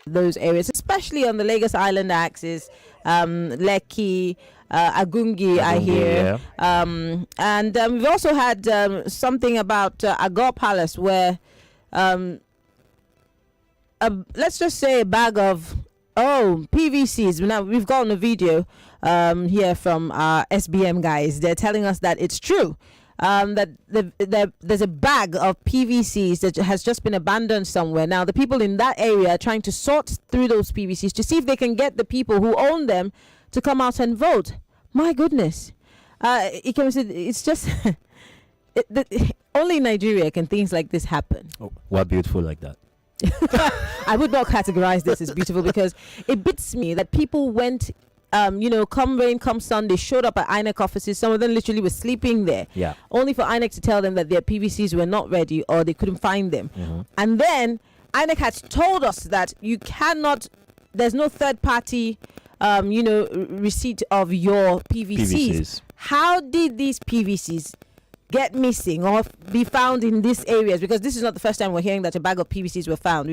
Those areas, especially on the Lagos Island axis, Lekki, Agungi, I hear. Yeah. And we've also had something about Agor Palace where, let's just say a bag of, PVCs. Now, we've gotten a video here from our SBM guys. They're telling us that it's true. That there's a bag of PVCs that has just been abandoned somewhere. Now, the people in that area are trying to sort through those PVCs to see if they can get the people who own them to come out and vote. My goodness. Ikemesit, it's just... only in Nigeria can things like this happen. Oh, what beautiful like that. I would not categorize this as beautiful because it beats me that people went... come rain, come sun, they showed up at INEC offices. Some of them literally were sleeping there. Yeah. Only for INEC to tell them that their PVCs were not ready or they couldn't find them. Mm-hmm. And then INEC has told us that you cannot, there's no third party, receipt of your PVCs. How did these PVCs get missing or be found in these areas? Because this is not the first time we're hearing that a bag of PVCs were found.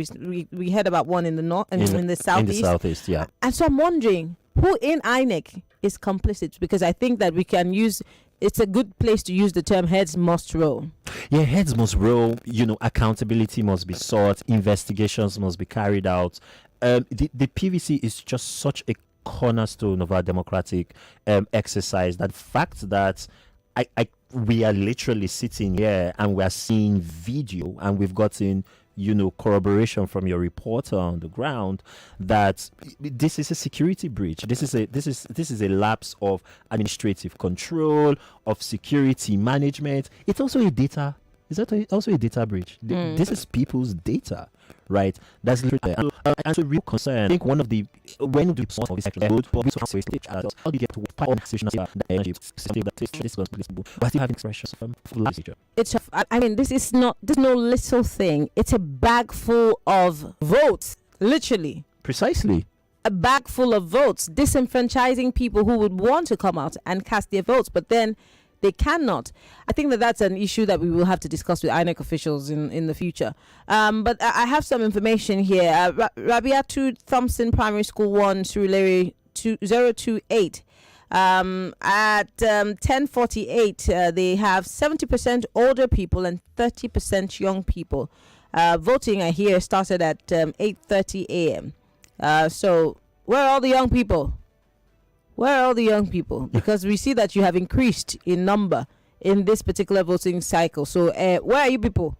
We heard about one in the north and in the southeast. In the southeast, yeah. And so I'm wondering, who in INEC is complicit? Because I think that we can use, it's a good place to use the term heads must roll. Yeah, heads must roll. Accountability must be sought. Investigations must be carried out. The PVC is just such a cornerstone of our democratic exercise. That fact that we are literally sitting here and we are seeing video and we've gotten corroboration from your reporter on the ground that this is a security breach. This is a lapse of administrative control, of security management. It's also a data. Is that also a data breach? This is people's data, right? That's literally and so real concern. I think one of the when we saw this actually good, but we saw how do you get to fight on decisions that energy system that this was possible, but still having expressions from legislature. It's there's no little thing. It's a bag full of votes, literally. Precisely. A bag full of votes, disenfranchising people who would want to come out and cast their votes, but then they cannot. I think that that's an issue that we will have to discuss with INEC officials in the future. But I have some information here. Rabiatu Thompson Primary School 1, Surulere 028. At 10:48, they have 70% older people and 30% young people. Voting, I hear, started at 8:30 a.m. So where are all the young people? Where are all the young people? Because we see that you have increased in number in this particular voting cycle. So where are you people?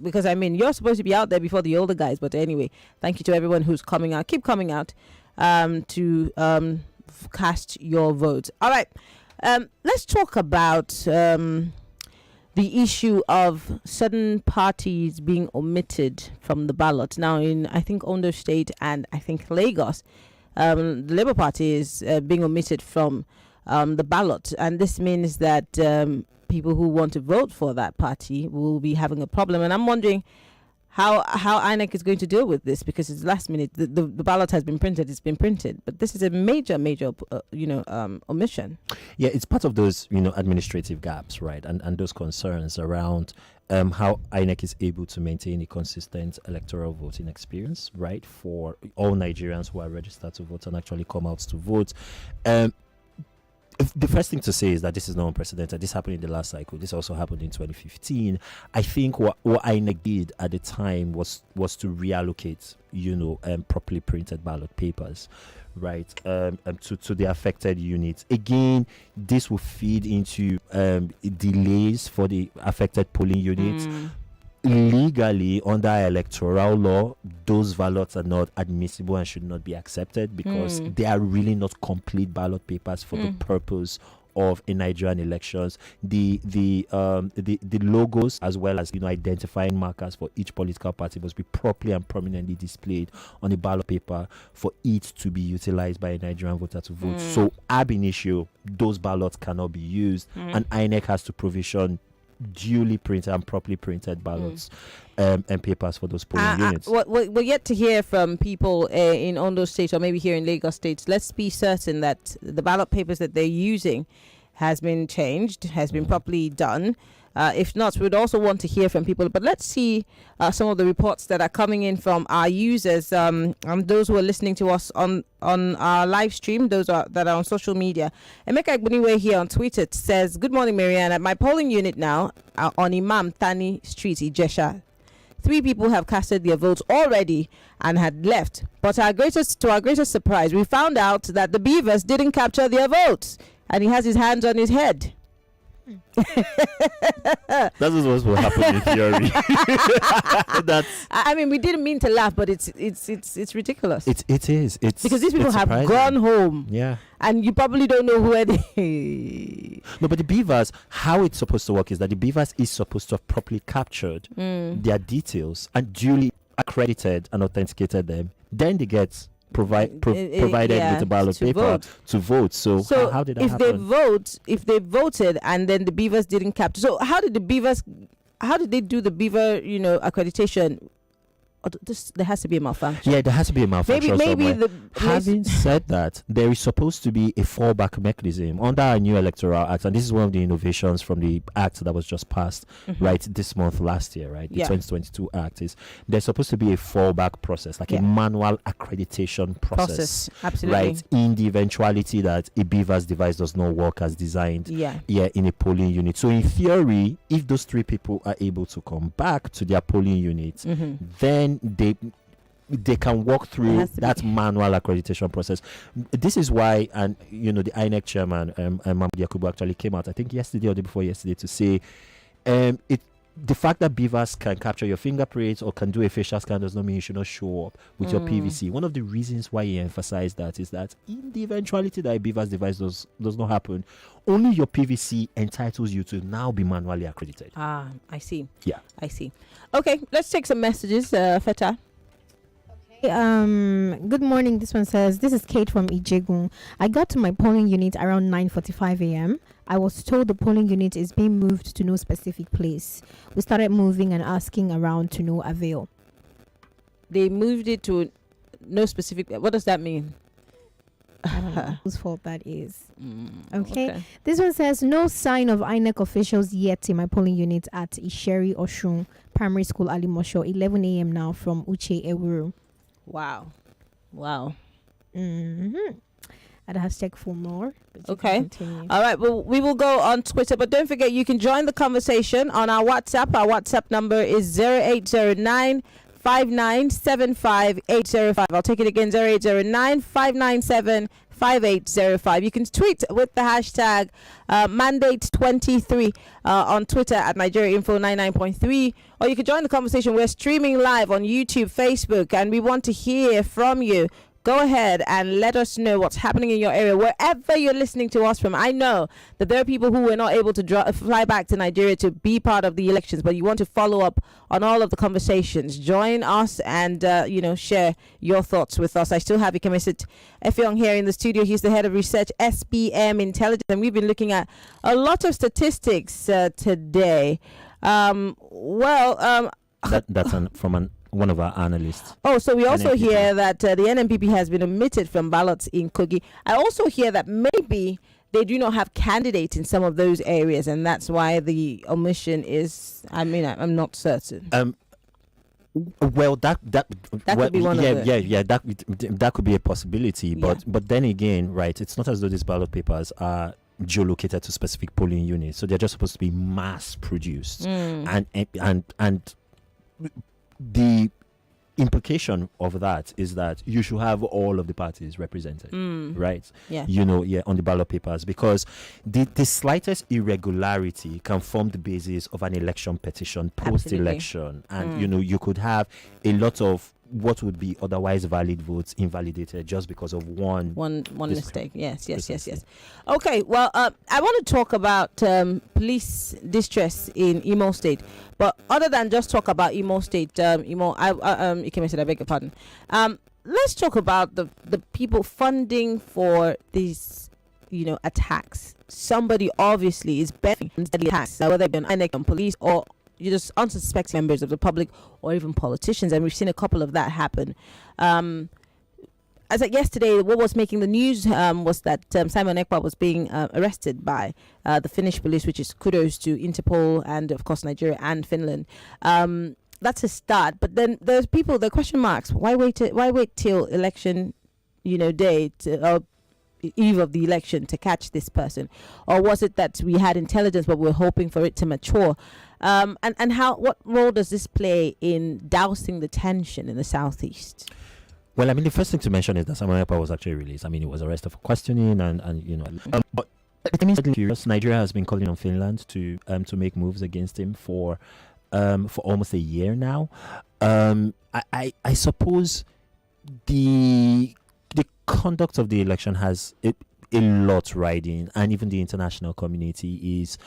Because, you're supposed to be out there before the older guys. But anyway, thank you to everyone who's coming out. Keep coming out to cast your votes. All right. Let's talk about the issue of certain parties being omitted from the ballot. Now, in, I think, Ondo State and I think Lagos, the Labour Party is being omitted from the ballot, and this means that people who want to vote for that party will be having a problem. And I'm wondering, how INEC is going to deal with this, because it's last minute. The ballot has been printed. It's been printed, but this is a major omission. Yeah, it's part of those administrative gaps, right, and those concerns around how INEC is able to maintain a consistent electoral voting experience, right, for all Nigerians who are registered to vote and actually come out to vote. The first thing to say is that this is not unprecedented. This happened in the last cycle. This also happened in 2015. I think what INEC did at the time was to reallocate, properly printed ballot papers, right, to the affected units. Again, this will feed into delays for the affected polling units. Legally, under electoral law, those ballots are not admissible and should not be accepted because they are really not complete ballot papers for the purpose of a Nigerian elections. The logos, as well as identifying markers for each political party, must be properly and prominently displayed on the ballot paper for it to be utilized by a Nigerian voter to vote. So ab initio, those ballots cannot be used, and INEC has to provision duly printed and properly printed ballots and papers for those polling units. We're yet to hear from people in Ondo State or maybe here in Lagos State. Let's be certain that the ballot papers that they're using has been changed, has been properly done. If not, we'd also want to hear from people. But let's see some of the reports that are coming in from our users, and those who are listening to us on our live stream, that are on social media. Emeka Igbuniwe here on Twitter says, "Good morning, Maryann. At my polling unit now on Imam Thani Street, Ijesha, 3 people have casted their votes already and had left. But to our greatest surprise, we found out that the beavers didn't capture their votes, and he has his hands on his head." That's what will happen in theory. I mean, we didn't mean to laugh, but it's ridiculous. It is. It's because these people have gone home. Yeah. And you probably don't know where they. No, but the beavers, how it's supposed to work is that the beavers is supposed to have properly captured their details and duly accredited and authenticated them. Then they get provided with a ballot paper to vote. So how did that happen? If they voted and then the beavers didn't capture, so how did they do the beaver accreditation? There has to be a malfunction. Yeah, there has to be a malfunction. Maybe having said that, there is supposed to be a fallback mechanism under our new electoral act, and this is one of the innovations from the act that was just passed right this month last year, right? The 2022 act is there's supposed to be a fallback process, like a manual accreditation process. Absolutely. Right, in the eventuality that a beaver's device does not work as designed. In a polling unit. So in theory, if those 3 people are able to come back to their polling units, then they can walk through that manual accreditation process. This is why, and the INEC chairman, Mahmoud Yakubu, actually came out, I think yesterday or the day before yesterday, to say the fact that beavers can capture your fingerprints or can do a facial scan does not mean you should not show up with your PVC. One of the reasons why he emphasized that is that in the eventuality that a beaver's device does not happen, only your PVC entitles you to now be manually accredited. I see. Yeah. I see. Okay, let's take some messages, Feta. Good morning. This one says, this is Kate from Ijegun. I got to my polling unit around 9:45 a.m. I was told the polling unit is being moved to no specific place. We started moving and asking around to no avail. They moved it to no specific. What does that mean? I don't know whose fault that is. Okay. This one says, no sign of INEC officials yet in my polling unit at Isheri Oshun Primary School, Alimosho, 11 a.m. now from Uche Ewuru. Wow. I'd have to check for more. Okay. All right. Well, we will go on Twitter, but don't forget you can join the conversation on our WhatsApp. Our WhatsApp number is 0809 5975805. I'll take it again, 0809 597 5805. You can tweet with the hashtag mandate23 on Twitter at Nigeria Info 99.3, or you can join the conversation. We're streaming live on YouTube, Facebook, and we want to hear from you. Go ahead and let us know what's happening in your area, wherever you're listening to us from. I know that there are people who were not able to fly back to Nigeria to be part of the elections, but you want to follow up on all of the conversations. Join us and, share your thoughts with us. I still have Ikemesit Effiong here in the studio. He's the head of research, SPM Intelligence, and we've been looking at a lot of statistics today. That's one of our analysts. Oh, so we also NNPP. hear that the NNPP has been omitted from ballots in Kogi. I also hear that maybe they do not have candidates in some of those areas, and that's why the omission is. I mean, I'm not certain. Well, that could be one of the... that could be a possibility, but then again, right? It's not as though these ballot papers are geolocated to specific polling units, so they're just supposed to be mass produced, and the implication of that is that you should have all of the parties represented, right? Yeah. On the ballot papers, because the slightest irregularity can form the basis of an election petition post-election, and you could have a lot of what would be otherwise valid votes invalidated just because of one mistake. Yes. Okay, well, I want to talk about police distress in Imo State, but other than just talk about Imo State, Ikemesit, I beg your pardon. Let's talk about the people funding for these, attacks. Somebody obviously is benefiting from the attacks, whether it be on police or you just unsuspecting members of the public or even politicians, and we've seen a couple of that happen. As of yesterday, what was making the news was that Simon Ekpa was being arrested by the Finnish police, which is kudos to Interpol and, of course, Nigeria and Finland. That's a start, but then there's people, the question marks. Why wait till election, day or eve of the election to catch this person? Or was it that we had intelligence but we're hoping for it to mature? And what role does this play in dousing the tension in the southeast? Well, I mean, the first thing to mention is that Simon Ekpa was actually released. I mean, he was arrested for questioning, but it means curious. Nigeria has been calling on Finland to make moves against him for almost a year now. I suppose the conduct of the election has a lot riding, and even the international community is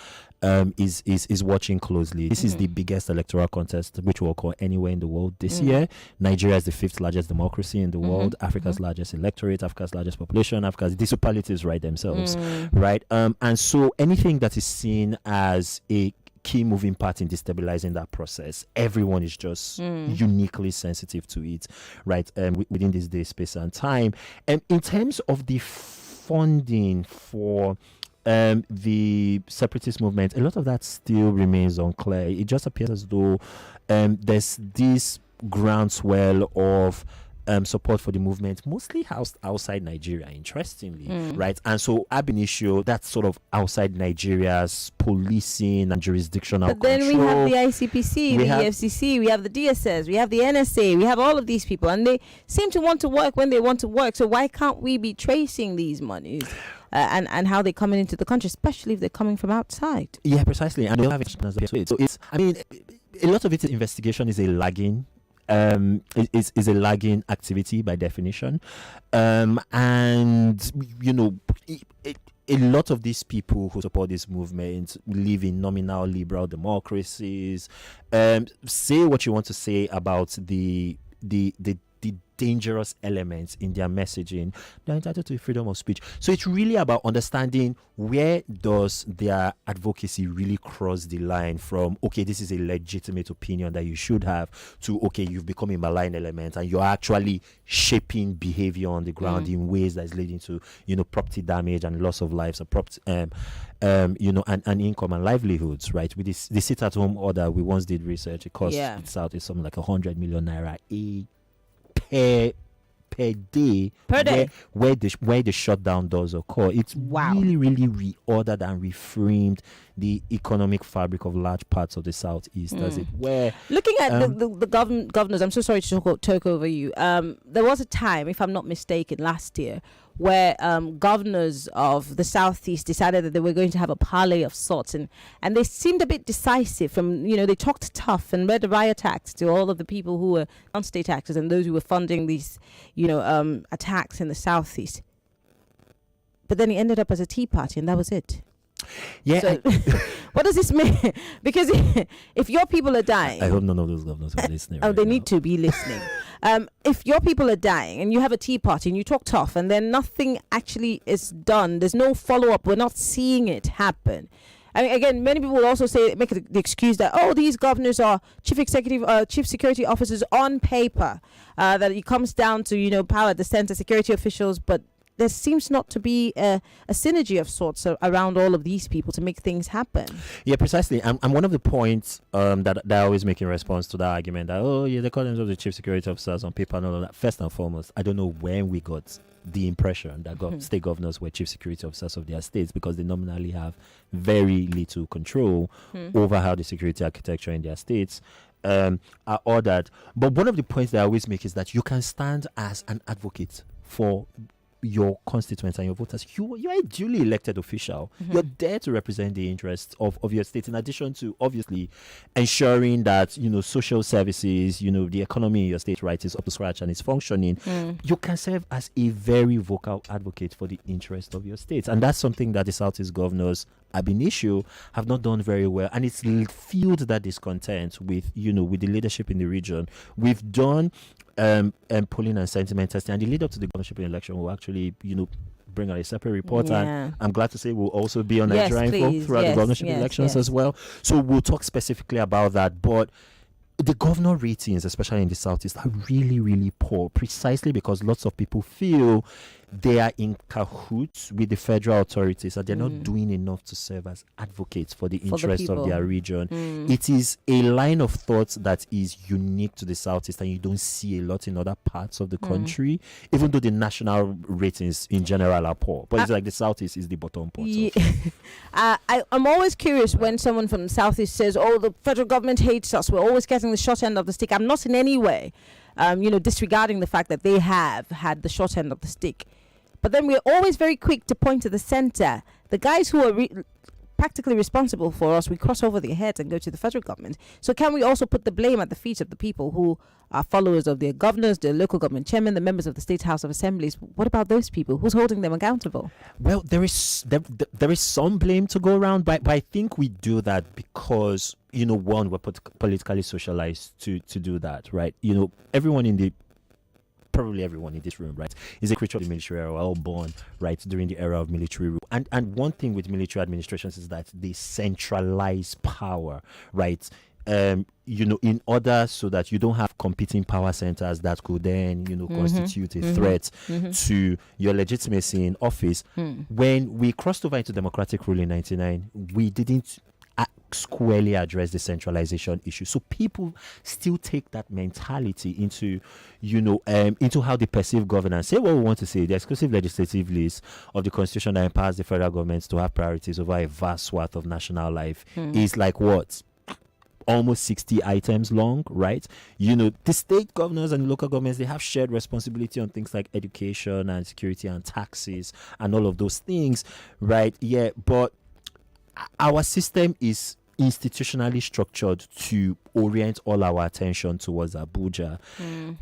watching closely. This is the biggest electoral contest which will occur anywhere in the world this year. Nigeria is the 5th largest democracy in the world, Africa's largest electorate, Africa's largest population, the superlatives write themselves, right? And so anything that is seen as a key moving part in destabilizing that process, everyone is just uniquely sensitive to it, right? Within this day, space and time. And in terms of the funding for the separatist movement, a lot of that still remains unclear. It just appears as though there's this groundswell of support for the movement, mostly housed outside Nigeria, interestingly, right? And so ab initio, that's sort of outside Nigeria's policing and jurisdictional control. But then we have the ICPC, the EFCC, we have the DSS, we have the NSA, we have all of these people, and they seem to want to work when they want to work. So why can't we be tracing these monies and how they're coming into the country, especially if they're coming from outside? Yeah, precisely. And they'll have it. So it's, I mean, a lot of it, investigation is a lagging is a lagging activity by definition, and a lot of these people who support this movement live in nominal liberal democracies. Say what you want to say about the dangerous elements in their messaging, they're entitled to freedom of speech. So it's really about understanding where does their advocacy really cross the line from, okay, this is a legitimate opinion that you should have, to, okay, you've become a malign element and you're actually shaping behavior on the ground in ways that is leading to, property damage and loss of lives, or property, and income and livelihoods, right? With the sit-at-home order, we once did research. It costs it's something like 100 million naira per day where the shutdown does occur. It's really reordered and reframed the economic fabric of large parts of the southeast, does it? Where looking at the governors, I'm so sorry to talk over you. There was a time, if I'm not mistaken, last year, where governors of the southeast decided that they were going to have a parley of sorts, and they seemed a bit decisive. From they talked tough and read the riot acts to all of the people who were non-state actors and those who were funding these attacks in the southeast. But then it ended up as a tea party, and that was it. Yeah. So, what does this mean? Because if your people are dying, I hope none of those governors are listening. They need to be listening. If your people are dying and you have a tea party and you talk tough and then nothing actually is done, there's no follow up. We're not seeing it happen. I mean, again, many people will also make the excuse that, these governors are chief security officers on paper, that it comes down to, power at the center, security officials, but there seems not to be a synergy of sorts around all of these people to make things happen. Yeah, precisely. And one of the points that I always make in response to that argument that, they call themselves the chief security officers on paper and all of that. First and foremost, I don't know when we got the impression that state governors were chief security officers of their states, because they nominally have very little control over how the security architecture in their states are ordered. But one of the points that I always make is that you can stand as an advocate for your constituents and your voters. You are a duly elected official. You're there to represent the interests of your state, in addition to obviously ensuring that social services, the economy in your state, right, is up to scratch and is functioning. You can serve as a very vocal advocate for the interest of your state, and that's something that the Southeast governors ab initio have not done very well, and it's fueled that discontent with with the leadership in the region. We've done polling and sentiment testing, and the lead up to the governorship election will actually bring out a separate report, and I'm glad to say we'll also be on Nigeria Info throughout the governorship elections as well, so we'll talk specifically about that. But the governor ratings, especially in the Southeast, are really, really poor, precisely because lots of people feel they are in cahoots with the federal authorities, and they're not doing enough to serve as advocates for the interests of their region. It is a line of thought that is unique to the Southeast, and you don't see a lot in other parts of the country, even though the national ratings in general are poor. But it's like the Southeast is the bottom part. I'm always curious when someone from the Southeast says, the federal government hates us, we're always getting the short end of the stick. I'm not in any way disregarding the fact that they have had the short end of the stick. But then we're always very quick to point to the center. The guys who are practically responsible for us, we cross over their heads and go to the federal government. So can we also put the blame at the feet of the people who are followers of their governors, their local government chairmen, the members of the State House of Assemblies? What about those people? Who's holding them accountable? Well, there is some blame to go around, but I think we do that because, one, we're politically socialized to do that, right? Probably everyone in this room, right, is a creature of the military era. We're all born, right, during the era of military rule. And one thing with military administrations is that they centralize power, right? In order so that you don't have competing power centers that could then, constitute a threat to your legitimacy in office. When we crossed over into democratic rule in 1999, we didn't squarely address the centralization issue. So people still take that mentality into how they perceive governance. Say what we want to say. The exclusive legislative list of the Constitution that empowers the federal government to have priorities over a vast swath of national life is like what? Almost 60 items long, right? The state governors and local governments, they have shared responsibility on things like education and security and taxes and all of those things, right? Yeah, but our system is institutionally structured to orient all our attention towards Abuja.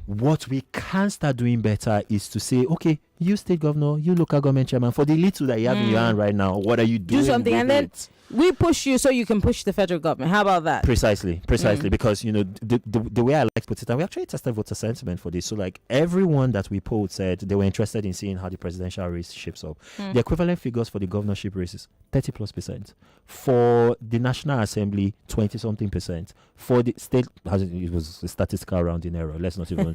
What we can start doing better is to say, okay, you state governor, you local government chairman, for the little that you have in your hand right now, what are you doing? Do something, and then we push you so you can push the federal government. How about that? Precisely. Because the way I like to put it, and we actually tested voter sentiment for this. So like everyone that we polled said they were interested in seeing how the presidential race shapes up. The equivalent figures for the governorship races, 30+%. For the National Assembly, 20-something%. For the state, it was a statistical rounding error. Let's not even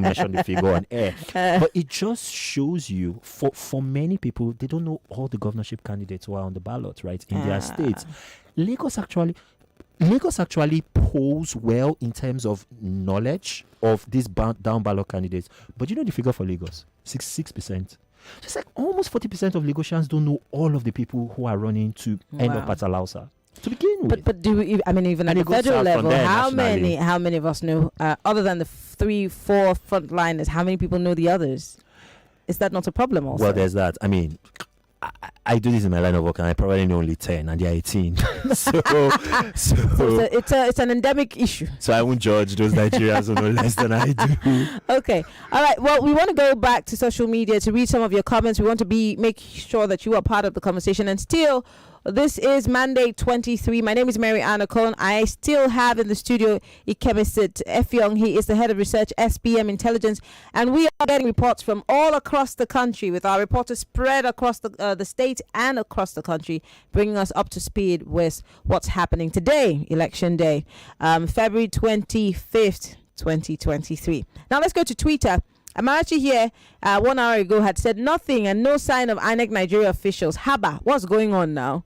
mention the figure on air. But it just shows you, for many people, they don't know all the governorship candidates who are on the ballot, right, in their states. Lagos actually polls well in terms of knowledge of these down ballot candidates. But the figure for Lagos, 66%. So it's like almost 40% of Lagosians don't know all of the people who are running to end up at Alausa to begin with. But do we, even at the federal level, how many of us know, other than the 3-4 frontliners, how many people know the others? Is that not a problem also? Well, there's that. I do this in my line of work, and I probably know only 10, and they're 18. so it's an endemic issue. So I won't judge those Nigerians who know less than I do. Okay, all right. Well, we want to go back to social media to read some of your comments. We want to make sure that you are part of the conversation, and still This is Mandate 23. My name is Maryann Okon. I still have in the studio Ikemesit Effiong. He is the head of research, SPM Intelligence, and we are getting reports from all across the country with our reporters spread across the state and across the country, bringing us up to speed with what's happening today, Election Day, February 25th, 2023. Now let's go to Twitter. Amarachi here 1 hour ago had said nothing and no sign of INEC Nigeria officials. Haba, what's going on now?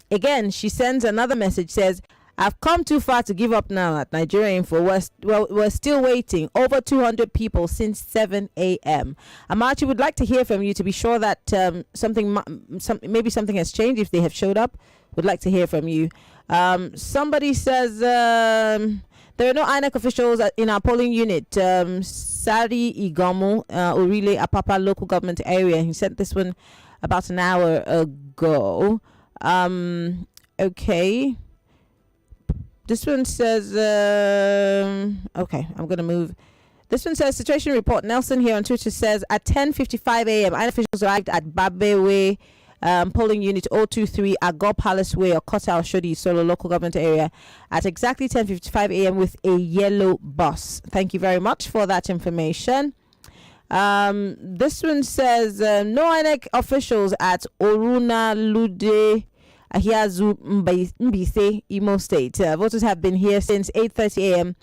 Again, she sends another message, says, I've come too far to give up now at Nigeria Info. We're still waiting. Over 200 people since 7 a.m. Amarachi would like to hear from you to be sure that maybe something has changed if they have showed up. Would like to hear from you. Somebody says... there are no INEC officials in our polling unit. Sari Igomo, Orile Apapa local government area. He sent this one about an hour ago. Okay. This one says, okay, I'm going to move. This one says, situation report. Nelson here on Twitter says, at 10:55 a.m., INEC officials arrived at Babewe polling unit 023 Agor Palace Way or Kota Oshodi Solo local government area at exactly 10:55 a.m. with a yellow bus. Thank you very much for that information. This one says no INEC officials at Oruna Lude Ahiazu Mbise, Imo State. Voters have been here since 8:30 a.m.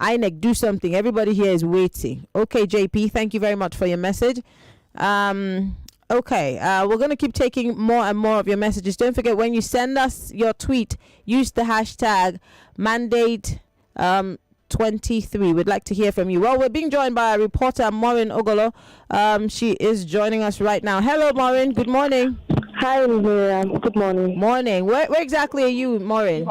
INEC, do something. Everybody here is waiting. Okay, JP, thank you very much for your message. Okay, we're going to keep taking more and more of your messages. Don't forget, when you send us your tweet, use the hashtag mandate23. We'd like to hear from you. Well, we're being joined by our reporter, Maryann Ogolo. She is joining us right now. Hello, Maryann. Good morning. Hi, Maryann. Good morning. Morning. Where exactly are you, Maryann?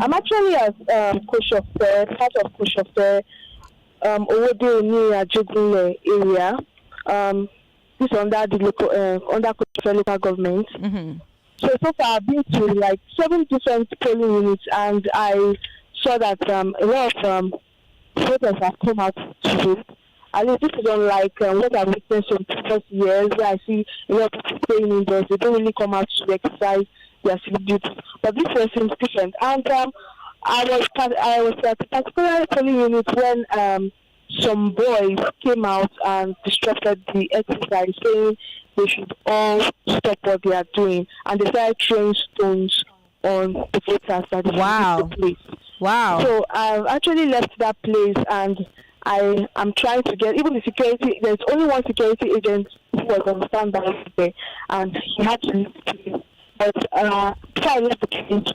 I'm actually at part of Koshofe, Owode near Jogule area. This under the local local government. Mm-hmm. So far I've been to like 7 different polling units, and I saw that a lot of voters have come out to vote. I mean, this is unlike what I've witnessed in previous years, where I see a lot of people staying indoors. They don't really come out to exercise their civic duties. But this was seems different. And I was at a particular polling unit when some boys came out and disrupted the exercise, saying they should all stop what they are doing, and they started throwing stones on the voters that they wow. the place. Wow. So I've actually left that place, and I am trying to get even the security. There's only one security agent who was on standby there, and he had to leave the place. But before I left the place,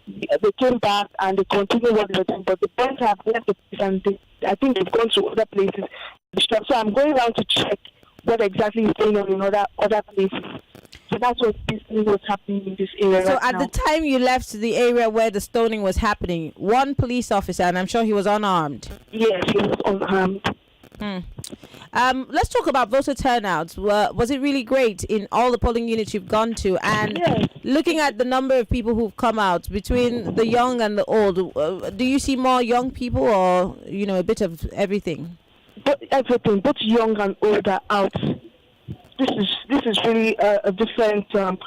they came back and they continued what they were doing. But the boys have left the place, and I think they've gone to other places. So I'm going around to check what exactly is going on in other places. So that's what's happening in this area. So right at now. the time you left the area where the stoning was happening, one police officer, and I'm sure he was unarmed. Yes, he was unarmed. Let's talk about voter turnouts. Was it really great in all the polling units you've gone to? And yes. Looking at the number of people who've come out, between the young and the old, do you see more young people, or a bit of everything? But everything, both young and old, are out. This is really a different, a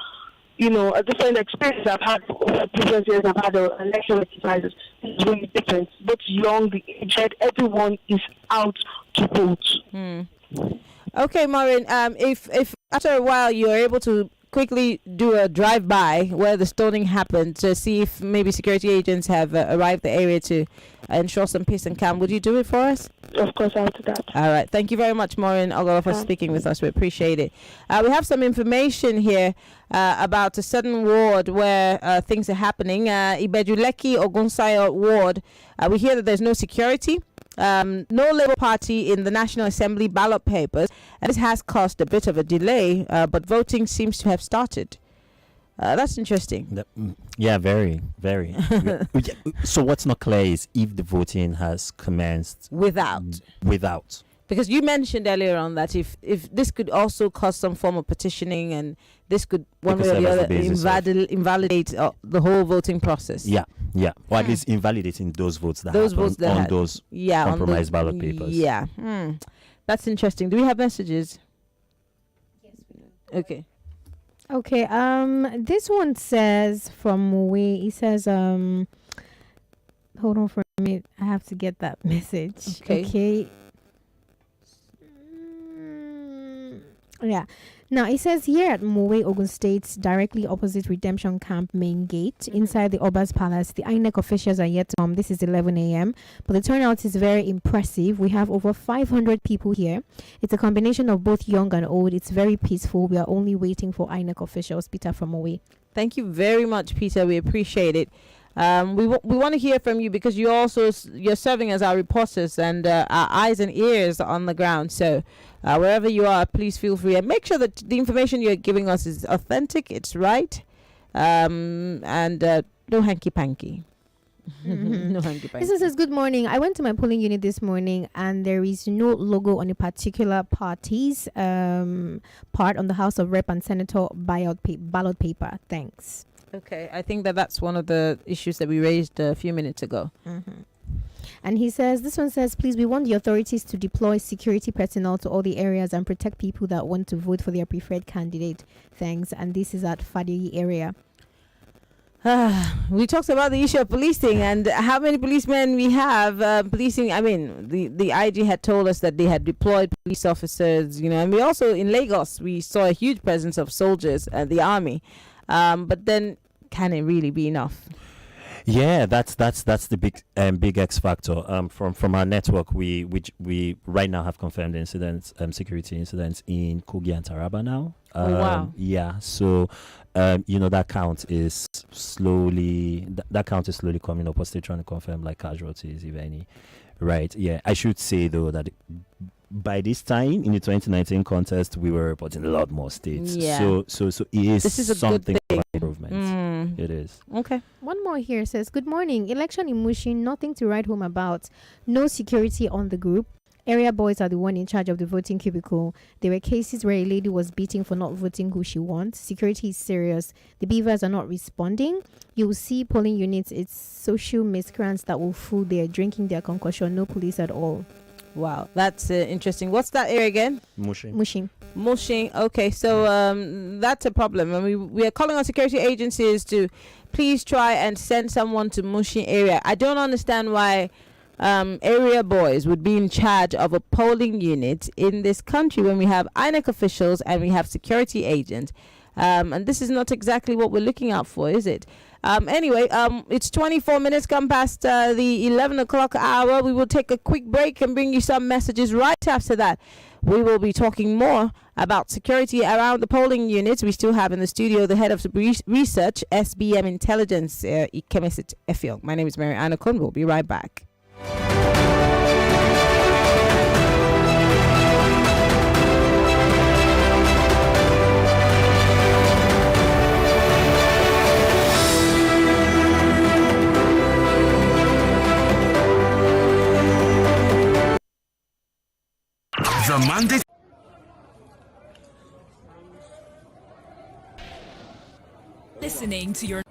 different experience I've had over previous years. I've had election exercises. It's really different. Both young, the aged, everyone is out to vote. Okay, Maryann. If after a while you are able to quickly do a drive-by where the stoning happened to see if maybe security agents have arrived the area to ensure some peace and calm, would you do it for us? Of course, I'll do that. All right. Thank you very much, Maryann Ogolo, for speaking with us. We appreciate it. We have some information here about a certain ward where things are happening. Ibejuleki Ogunsayo ward. We hear that there's no security. No Labour Party in the National Assembly ballot papers, and this has caused a bit of a delay, but voting seems to have started. That's interesting. Yeah, very, very. So what's not clear is if the voting has commenced without. Because you mentioned earlier on that if this could also cause some form of petitioning, and this could one way or the other invalidate the whole voting process. Yeah. Or at least invalidating those votes that those happened votes that on those compromised ballot papers. Yeah. That's interesting. Do we have messages? Yes. Okay. Okay. This one says from Moe. It says hold on for a minute. I have to get that message. Okay. Yeah. Now it says here at Moe, Ogun State, directly opposite Redemption Camp main gate, inside the Oba's Palace. The INEC officials are yet to come. This is 11 a.m. But the turnout is very impressive. We have over 500 people here. It's a combination of both young and old. It's very peaceful. We are only waiting for INEC officials. Peter from Moe. Thank you very much, Peter. We appreciate it. We want to hear from you because you're serving as our reporters and our eyes and ears on the ground. So wherever you are, please feel free and make sure that the information you're giving us is authentic, it's right, and no hanky panky. No hanky panky. This says, good morning. I went to my polling unit this morning and there is no logo on a particular party's part on the House of Rep and Senator ballot paper. Thanks. Okay, I think that's one of the issues that we raised a few minutes ago. And he says, this one says, please, we want the authorities to deploy security personnel to all the areas and protect people that want to vote for their preferred candidate. Thanks. And this is at Fadi area. We talked about the issue of policing and how many policemen we have policing. I mean, the IG had told us that they had deployed police officers, and we also in Lagos, we saw a huge presence of soldiers and the army. But then can it really be enough? Yeah, that's the big X factor. From our network, we right now have confirmed incidents, security incidents in Kogi and Taraba now. Wow. Yeah, so that count is slowly coming up. We're still trying to confirm like casualties, if any. Right. Yeah, I should say though that by this time in the 2019 contest, we were reporting a lot more states. Yeah. So it is, this is something good of improvement. It is. Okay. One more here says, good morning. Election in Mushin, nothing to write home about. No security on the group. Area boys are the one in charge of the voting cubicle. There were cases where a lady was beating for not voting who she wants. Security is serious. The beavers are not responding. You will see polling units. It's social miscreants that will fool there, drinking their concoction. No police at all. Wow, that's interesting. What's that area again? Mushin. Okay, so that's a problem. And we are calling on security agencies to please try and send someone to Mushin area. I don't understand why area boys would be in charge of a polling unit in this country when we have INEC officials and we have security agents. And this is not exactly what we're looking out for, is it? Anyway, it's 24 minutes come past the 11 o'clock hour. We will take a quick break and bring you some messages. Right after that, we will be talking more about security around the polling units. We still have in the studio the head of research, SBM Intelligence, Ikemesit Effiong. My name is Maryann. Okon. We'll be right back. The Monday. Listening to your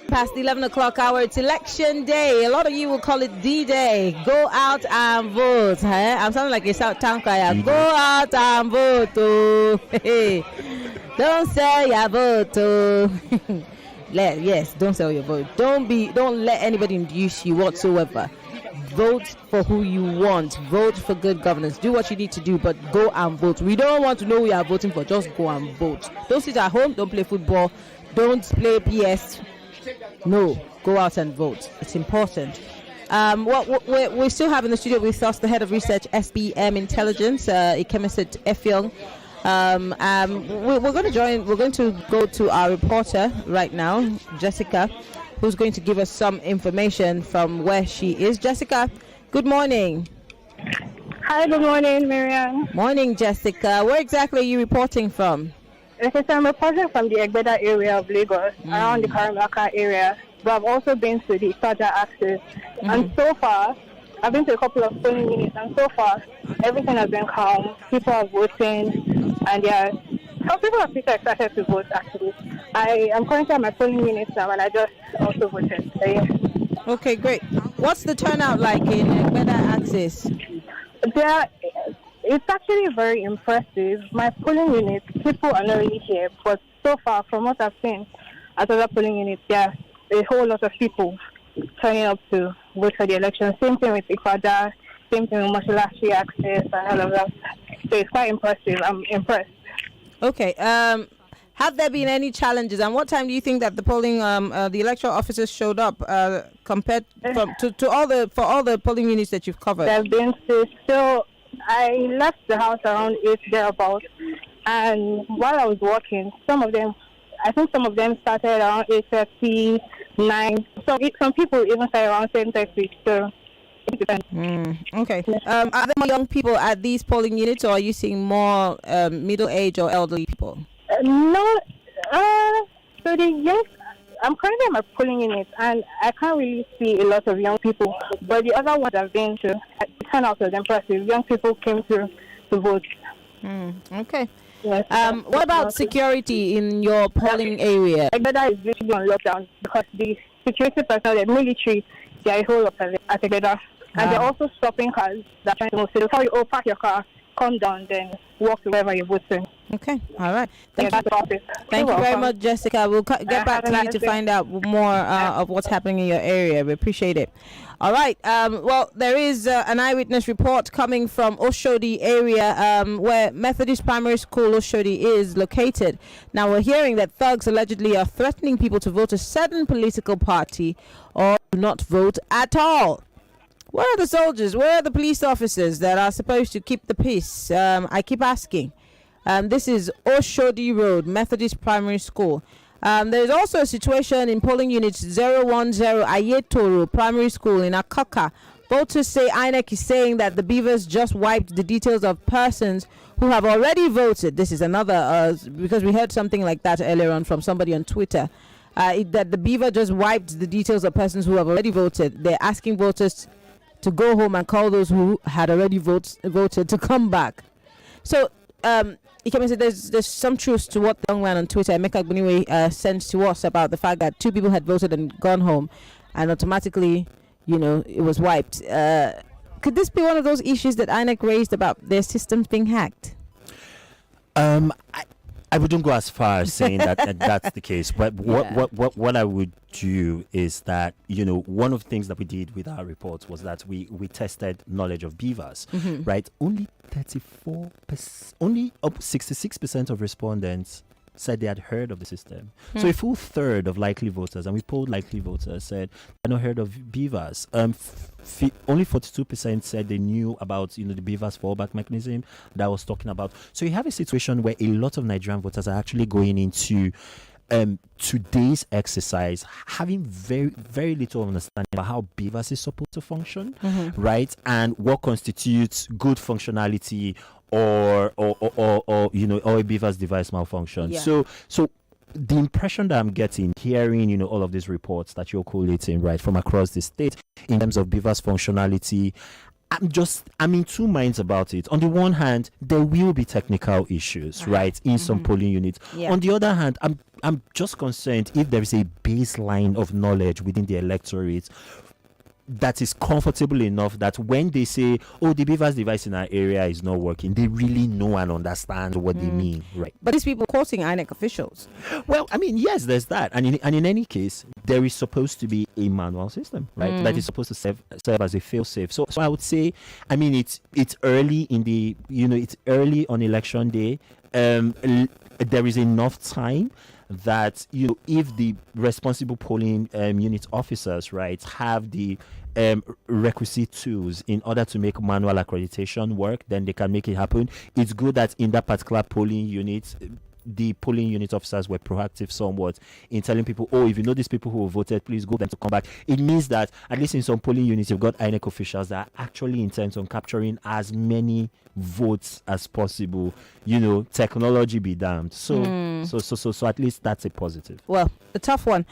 Past the 11 o'clock hour, it's election day. A lot of you will call it D-Day. Go out and vote. I'm sounding like a South Town crier. Go out and vote. Oh. Don't sell your vote. Oh. Yes, don't sell your vote. Don't let anybody induce you whatsoever. Vote for who you want. Vote for good governance. Do what you need to do, but go and vote. We don't want to know who you are voting for. Just go and vote. Don't sit at home. Don't play football. Don't play PS. No, go out and vote. It's important. What we still have in the studio with us the head of research, SBM Intelligence, Ikemesit Effiong. We're going to go to our reporter right now, Jessica, who's going to give us some information from where she is. Jessica, good morning. Hi, good morning, Maryann. Morning, Jessica. Where exactly are you reporting from? Okay, so I'm reporting from the Egbeda area of Lagos, around the Karamaka area, but I've also been to the Saja axis. And so far, I've been to a couple of polling units, and so far, everything has been calm. People are voting, and some people are pretty excited to vote, actually. I am currently at my polling unit now, and I just also voted. So, yeah. Okay, great. What's the turnout like in Egbeda axis? It's actually very impressive. My polling unit, people are not really here, but so far, from what I've seen at other polling units, there are a whole lot of people turning up to vote for the election. Same thing with Ikwada, same thing with Moshilashi Access and all of that. So it's quite impressive. I'm impressed. Okay. Have there been any challenges? And what time do you think that the polling, the electoral officers showed up compared to all the polling units that you've covered? There have been so. I left the house around 8 thereabouts, and while I was walking, I think some of them started around 8:30, 9. Some people even started around 10:30. So it depends. Okay. Are there more young people at these polling units, or are you seeing more middle-aged or elderly people? No. So the young. I'm currently at my polling unit, and I can't really see a lot of young people. But the other ones I've been to, the turnout was impressive. Young people came to vote. Okay. Yes. What about security in your polling area? Egbeda is literally on lockdown because the security personnel, the military, they are a whole lot at Egbeda. And they're also stopping cars that are trying to move. So they'll tell you, park your car, come down, then walk to wherever you're voting. Okay, all right. Thank you. Thank you very much, Jessica. We'll get back to you to find out more of what's happening in your area. We appreciate it. All right. Well, there is an eyewitness report coming from Oshodi area where Methodist Primary School Oshodi is located. Now, we're hearing that thugs allegedly are threatening people to vote a certain political party or not vote at all. Where are the soldiers? Where are the police officers that are supposed to keep the peace? I keep asking. This is Oshodi Road, Methodist Primary School. There is also a situation in polling unit 010 Ayetoro Primary School in Akaka. Voters say INEC is saying that the beavers just wiped the details of persons who have already voted. This is another, because we heard something like that earlier on from somebody on Twitter, that the beaver just wiped the details of persons who have already voted. They're asking voters to go home and call those who had already voted to come back. So, Ikemesit, there's some truth to what the young man on Twitter, Emeka Gbuniwe, sent to us about the fact that 2 people had voted and gone home, and automatically, it was wiped. Could this be one of those issues that INEC raised about their systems being hacked? I wouldn't go as far as saying that that's the case, but what I would do is that one of the things that we did with our reports was that we tested knowledge of beavers, right? Only 66% of respondents said they had heard of the system. So a full third of likely voters, and we polled likely voters, said they had not heard of beavers. Only 42% said they knew about the beavers fallback mechanism that I was talking about. So you have a situation where a lot of Nigerian voters are actually going into today's exercise having very, very little understanding about how beavers is supposed to function, right? And what constitutes good functionality or a beaver's device malfunction. Yeah. So the impression that I'm getting hearing all of these reports that you're collating, right, from across the state in terms of beaver's functionality, I'm in two minds about it. On the one hand, there will be technical issues, right, in some polling units. Yeah. On the other hand, I'm just concerned if there is a baseline of knowledge within the electorate that is comfortable enough that when they say, the beaver's device in our area is not working, they really know and understand what they mean, right? But these people quoting INEC officials. Well, yes, there's that. And in any case, there is supposed to be a manual system, right? That is supposed to serve as a fail-safe. So I would say, it's early in the, it's early on election day. There is enough time that if the responsible polling unit officers, right, have the requisite tools in order to make manual accreditation work, then they can make it happen. It's good that in that particular polling unit, the polling unit officers were proactive somewhat in telling people, if you know these people who voted, please go them to come back. It means that at least in some polling units, you've got INEC officials that are actually intent on capturing as many votes as possible. Technology be damned. So at least that's a positive. Well, a tough one.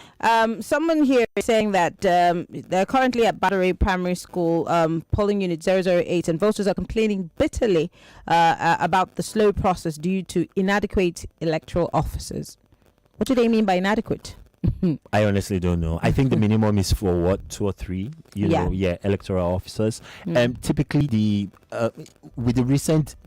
Someone here is saying that they're currently at Battery Primary School, polling unit 008, and voters are complaining bitterly about the slow process due to inadequate electoral officers. What do they mean by inadequate? I honestly don't know. I think the minimum is for 2 or 3, electoral officers. Typically, with the recent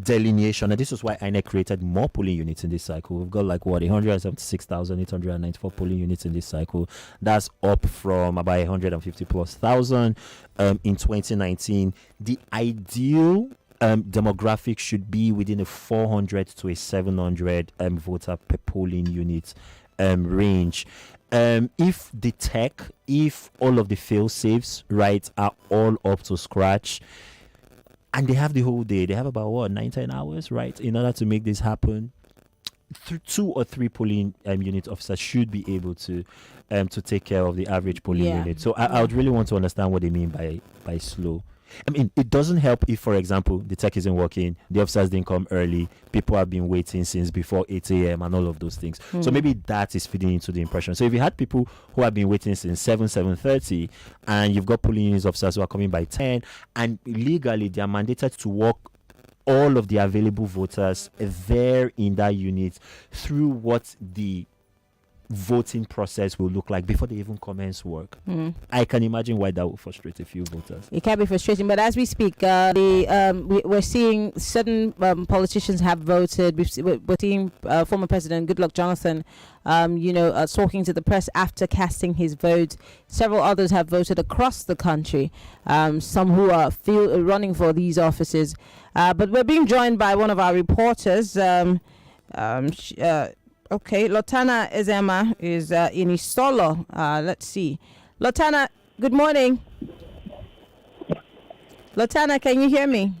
delineation, and this is why INEC created more polling units in this cycle. We've got 176,894 polling units in this cycle. That's up from about 150 plus thousand in 2019. The ideal demographic should be within a 400 to a 700 voter per polling unit range. If all of the fail safes, right, are all up to scratch, and they have the whole day, they have about 9-10 hours, right, in order to make this happen, 2 or 3 polling unit officers should be able to take care of the average polling unit. So I would really want to understand what they mean by slow. It doesn't help if, for example, the tech isn't working, the officers didn't come early, people have been waiting since before 8 a.m. and all of those things. So maybe that is feeding into the impression. So if you had people who have been waiting since 7:30, and you've got polling unit officers who are coming by 10, and legally they are mandated to work all of the available voters there in that unit through what the voting process will look like before they even commence work. I can imagine why that will frustrate a few voters. It can be frustrating, but as we speak, we're seeing certain politicians have voted. We're seeing former President Goodluck Jonathan, talking to the press after casting his vote. Several others have voted across the country. Some who are running for these offices, but we're being joined by one of our reporters. Okay, Lotana Ezema is in Isolo. Let's see. Lotana, good morning. Lotana, can you hear me?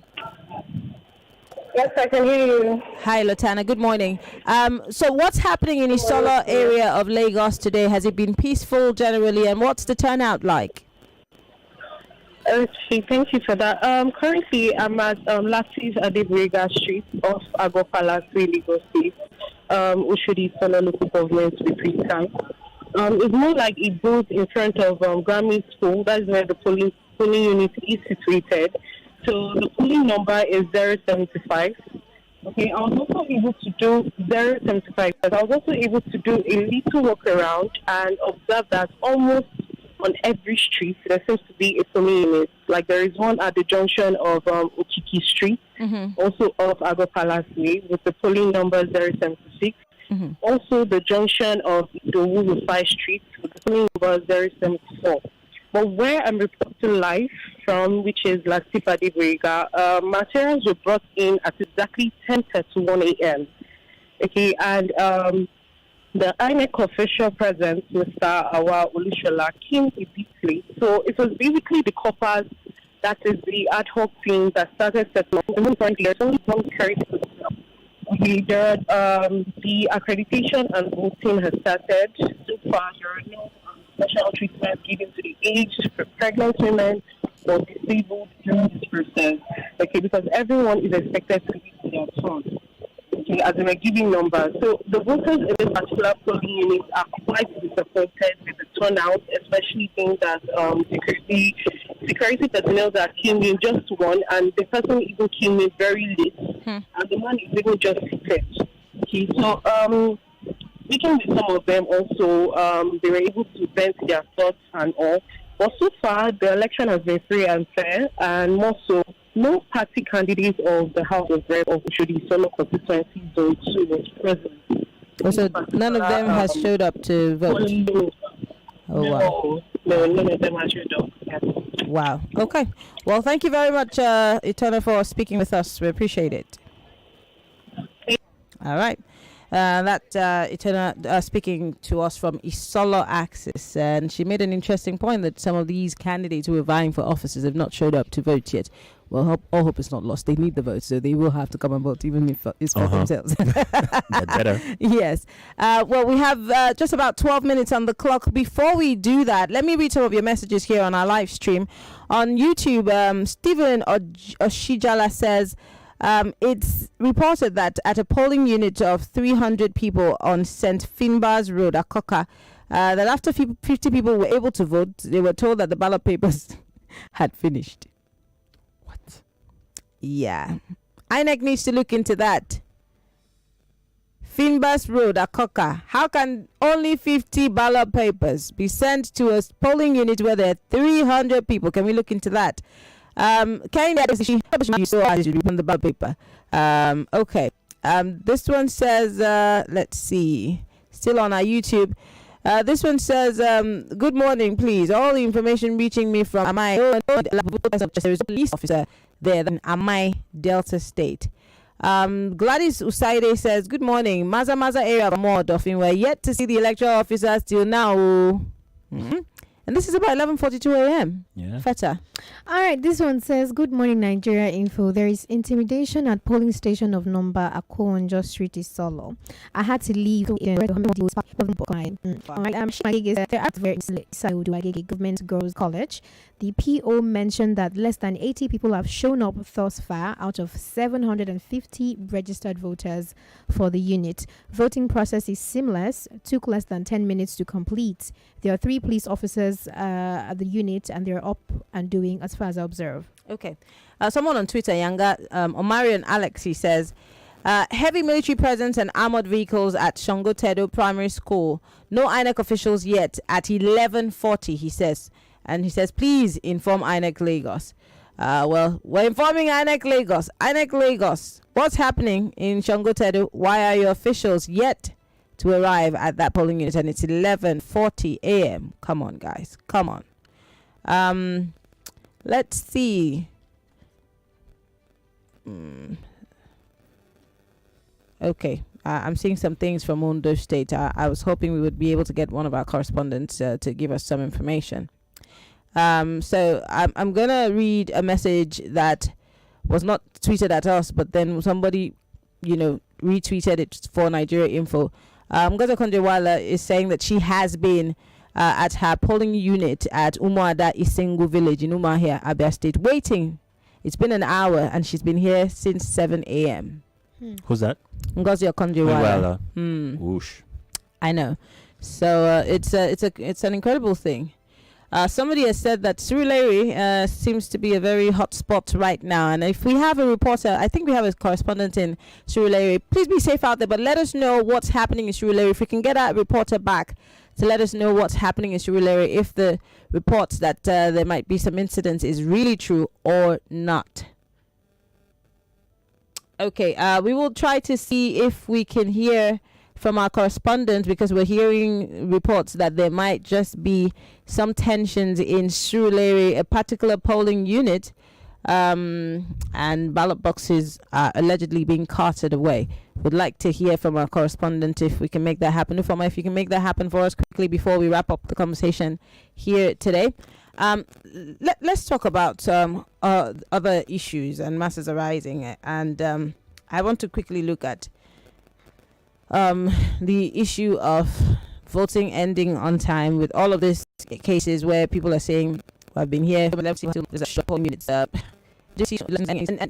Yes, I can hear you. Hi, Lotana. Good morning. So what's happening in Isolo area of Lagos today? Has it been peaceful generally, and what's the turnout like? Thank you for that. Currently, I'm at Latis Adebrega Street off Agbo Palace, Lagos State. Ushudi Solo local government to be precise. It's more like it goes in front of Grammy School. That's where the polling unit is situated. So the polling number is 075. Okay, I was also able to do 075, but I was also able to do a little walk around and observe that almost on every street there seems to be a polling unit. Like there is one at the junction of Okiki Street, also off Agbo Palace Way, with the polling number 076. Also the junction of Idowu Rufai Street with the polling number 074. But where I'm reporting live from, which is Latifa Debrega, materials were brought in at exactly 10:31 a.m. Okay, and the INEC official present, Mr. Awa Olushola, came a bit late. So it was basically the coppers, that is the ad hoc team that started settlement. There's only one carried. Okay, the accreditation and voting has started. So far, there are no special treatment given to the aged, pregnant women, or disabled during this process. Okay, because everyone is expected to be to their turn. Okay, as in a giving number. So the voters in this particular polling unit are quite disappointed with the turnout, especially being that security personnel that came in just one, and the person even came in very late, and the man is even just seated. Okay, so speaking with some of them also, they were able to vent their thoughts and all. But so far, the election has been free and fair, and more so, no party candidate of the House of Rep of Ushudi Solo constituency zone 2 was present. So none of them has showed up to vote? Wow. No, none of them has showed up. Yes. Wow. Okay. Well, thank you very much, Itona, for speaking with us. We appreciate it. All right. Itona speaking to us from Isolo Axis, and she made an interesting point that some of these candidates who are vying for offices have not showed up to vote yet. Well, all hope is not lost. They need the vote, so they will have to come and vote, even if it's for themselves. Better. Yes. Well, we have just about 12 minutes on the clock. Before we do that, let me read some of your messages here on our live stream. On YouTube, Stephen Oshijala says, it's reported that at a polling unit of 300 people on St. Finbar's Road, Akoka, that after 50 people were able to vote, they were told that the ballot papers had finished. What? Yeah. INEC needs to look into that. Finbar's Road, Akoka. How can only 50 ballot papers be sent to a polling unit where there are 300 people? Can we look into that? Kind of she on the ballot paper. Okay. This one says, let's see, still on our YouTube. This one says, good morning, please. All the information reaching me from Amai, there is a police officer there than Amai Delta State. Gladys Usaide says, good morning. Maza area of Mordofin. We're yet to see the electoral officers till now. And this is about 11:42 a.m. Yeah. Feta. All right, this one says, good morning, Nigeria Info. There is intimidation at polling station of number Okon Street is Solo. I had to leave. All right, Government Girls College. The PO mentioned that less than 80 people have shown up thus far out of 750 registered voters for the unit. Voting process is seamless, took less than 10 minutes to complete. There are 3 police officers at the unit, and they're up and doing as far as I observe. Okay. Someone on Twitter, Maryann Alex, he says, Heavy military presence and armored vehicles at Shongo Tedo Primary School. No INEC officials yet at 11:40, he says. And he says, please inform INEC Lagos. Well, we're informing INEC Lagos. INEC Lagos, what's happening in Shongo Tedo? Why are your officials yet to arrive at that polling unit? And it's 11:40 a.m. Come on, guys. Come on. Let's see. Okay, I'm seeing some things from Ondo State. I was hoping we would be able to get one of our correspondents to give us some information. So I'm going to read a message that was not tweeted at us, but then somebody, retweeted it for Nigeria Info. Ngozi Konjewala is saying that she has been at her polling unit at Umuada Isengu village in Umahia, Abia State, waiting. It's been an hour and she's been here since 7 a.m. Who's that? Ngozi Konjewala. Whoosh. I know. So it's an incredible thing. Somebody has said that Surulere seems to be a very hot spot right now. And if we have a reporter, I think we have a correspondent in Surulere. Please be safe out there, but let us know what's happening in Surulere. If we can get our reporter back to let us know what's happening in Surulere, if the reports that there might be some incidents is really true or not. Okay, we will try to see if we can hear from our correspondent, because we're hearing reports that there might just be some tensions in Surulere, a particular polling unit, and ballot boxes are allegedly being carted away. Would like to hear from our correspondent if we can make that happen. Ufoma, if you can make that happen for us quickly before we wrap up the conversation here today. Let's talk about other issues and masses arising, and I want to quickly look at the issue of voting ending on time, with all of these cases where people are saying, I've been here for 11 minutes. And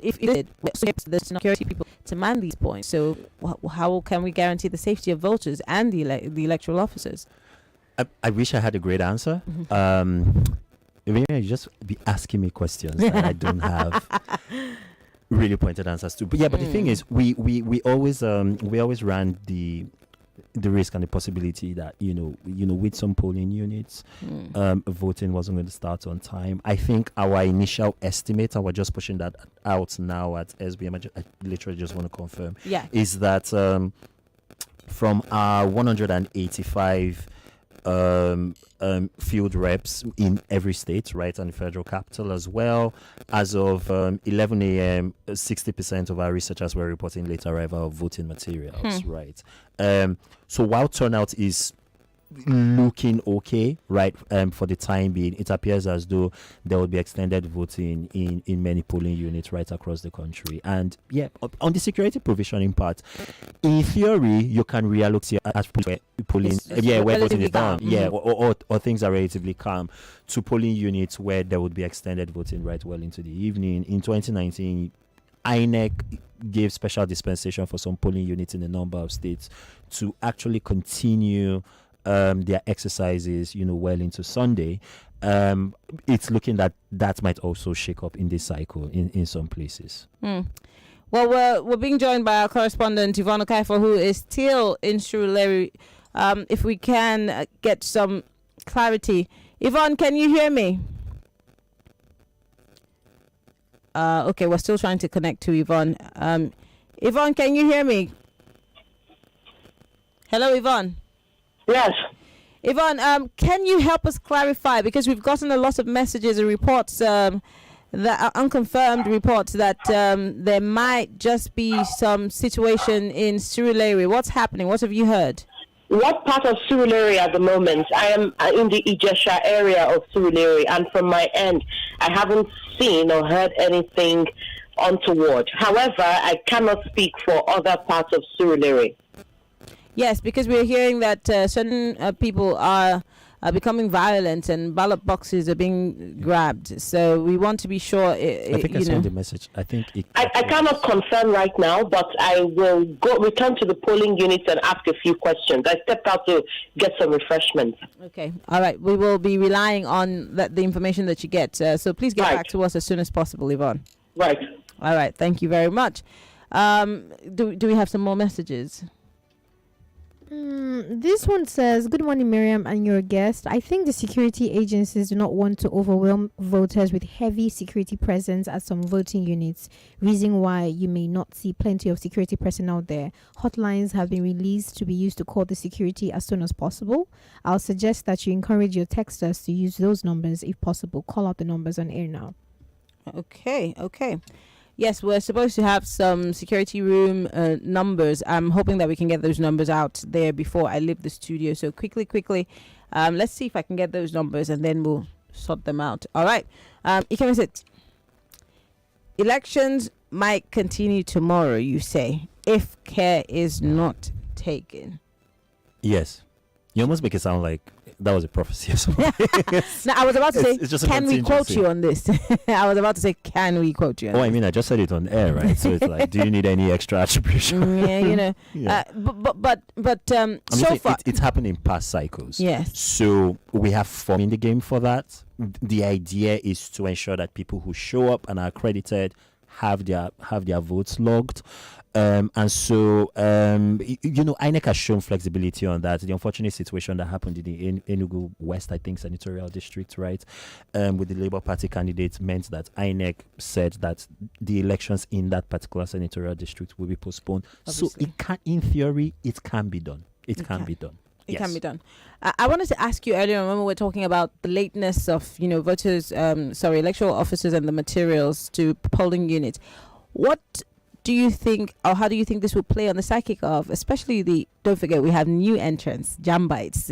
if it did, the security people to man these points. So how can we guarantee the safety of voters and the electoral officers? I wish I had a great answer. You just be asking me questions that I don't have really pointed answers to. But yeah, but the thing is, we always ran the risk and the possibility that with some polling units, voting wasn't going to start on time. I think our initial estimate, and we're just pushing that out now at SBM, I literally just want to confirm, is that from our 185 field reps in every state, right, and the federal capital as well, as of 11 a.m., 60% of our researchers were reporting late arrival of voting materials, right? So while turnout is looking okay, right, for the time being, it appears as though there will be extended voting in many polling units right across the country. And yeah, on the security provisioning part, in theory, you can reallocate at polling, where voting is done, or things are relatively calm, to polling units where there would be extended voting right well into the evening. In 2019, INEC gave special dispensation for some polling units in a number of states to actually continue their exercises, well into Sunday. It's looking that might also shake up in this cycle in some places. Well, we're being joined by our correspondent Yvonne Okafor, who is still in Surulere. If we can get some clarity. Yvonne, can you hear me? Okay, we're still trying to connect to Yvonne. Yvonne, can you hear me? Hello, Yvonne. Yes. Yvonne, can you help us clarify, because we've gotten a lot of messages and reports that are unconfirmed reports that there might just be some situation in Surulere. What's happening? What have you heard? What part of Surulere at the moment? I am in the Ijesha area of Surulere, and from my end, I haven't seen or heard anything untoward. However, I cannot speak for other parts of Surulere. Yes, because we're hearing that certain people are becoming violent and ballot boxes are being grabbed. So we want to be sure. I think I saw the message. I think I cannot confirm right now, but I will return to the polling units and ask a few questions. I stepped out to get some refreshments. Okay. All right. We will be relying on the information that you get. So please get back to us as soon as possible, Yvonne. Right. All right. Thank you very much. Do we have some more messages? This one says, "Good morning, Miriam and your guest. I think the security agencies do not want to overwhelm voters with heavy security presence at some voting units. Reason why you may not see plenty of security personnel there. Hotlines have been released to be used to call the security as soon as possible. I'll suggest that you encourage your texters to use those numbers if possible. Call out the numbers on air now." Okay. Yes, we're supposed to have some security room numbers. I'm hoping that we can get those numbers out there before I leave the studio. So quickly, let's see if I can get those numbers and then we'll sort them out. All right. Ikemesit, elections might continue tomorrow, you say, if care is not taken. Yes. You almost make it sound like that was a prophecy or something. Now, I was about to say, it's just can we quote you on this? I was about to say, can we quote you on this? I mean, I just said it on air, right? So it's like, do you need any extra attribution? Yeah. But so far... It's happened in past cycles. Yes. So we have form in the game for that. The idea is to ensure that people who show up and are accredited have their votes logged. And so, INEC has shown flexibility on that. The unfortunate situation that happened in the Enugu West, I think, senatorial district, right, with the Labour Party candidates meant that INEC said that the elections in that particular senatorial district will be postponed. Obviously. So in theory, it can be done. It can be done. It can be done. I wanted to ask you earlier, when we were talking about the lateness of, voters, electoral officers and the materials to polling units. What do you think, or how do you think this will play on the psychic of, especially don't forget, we have new entrants, jambites,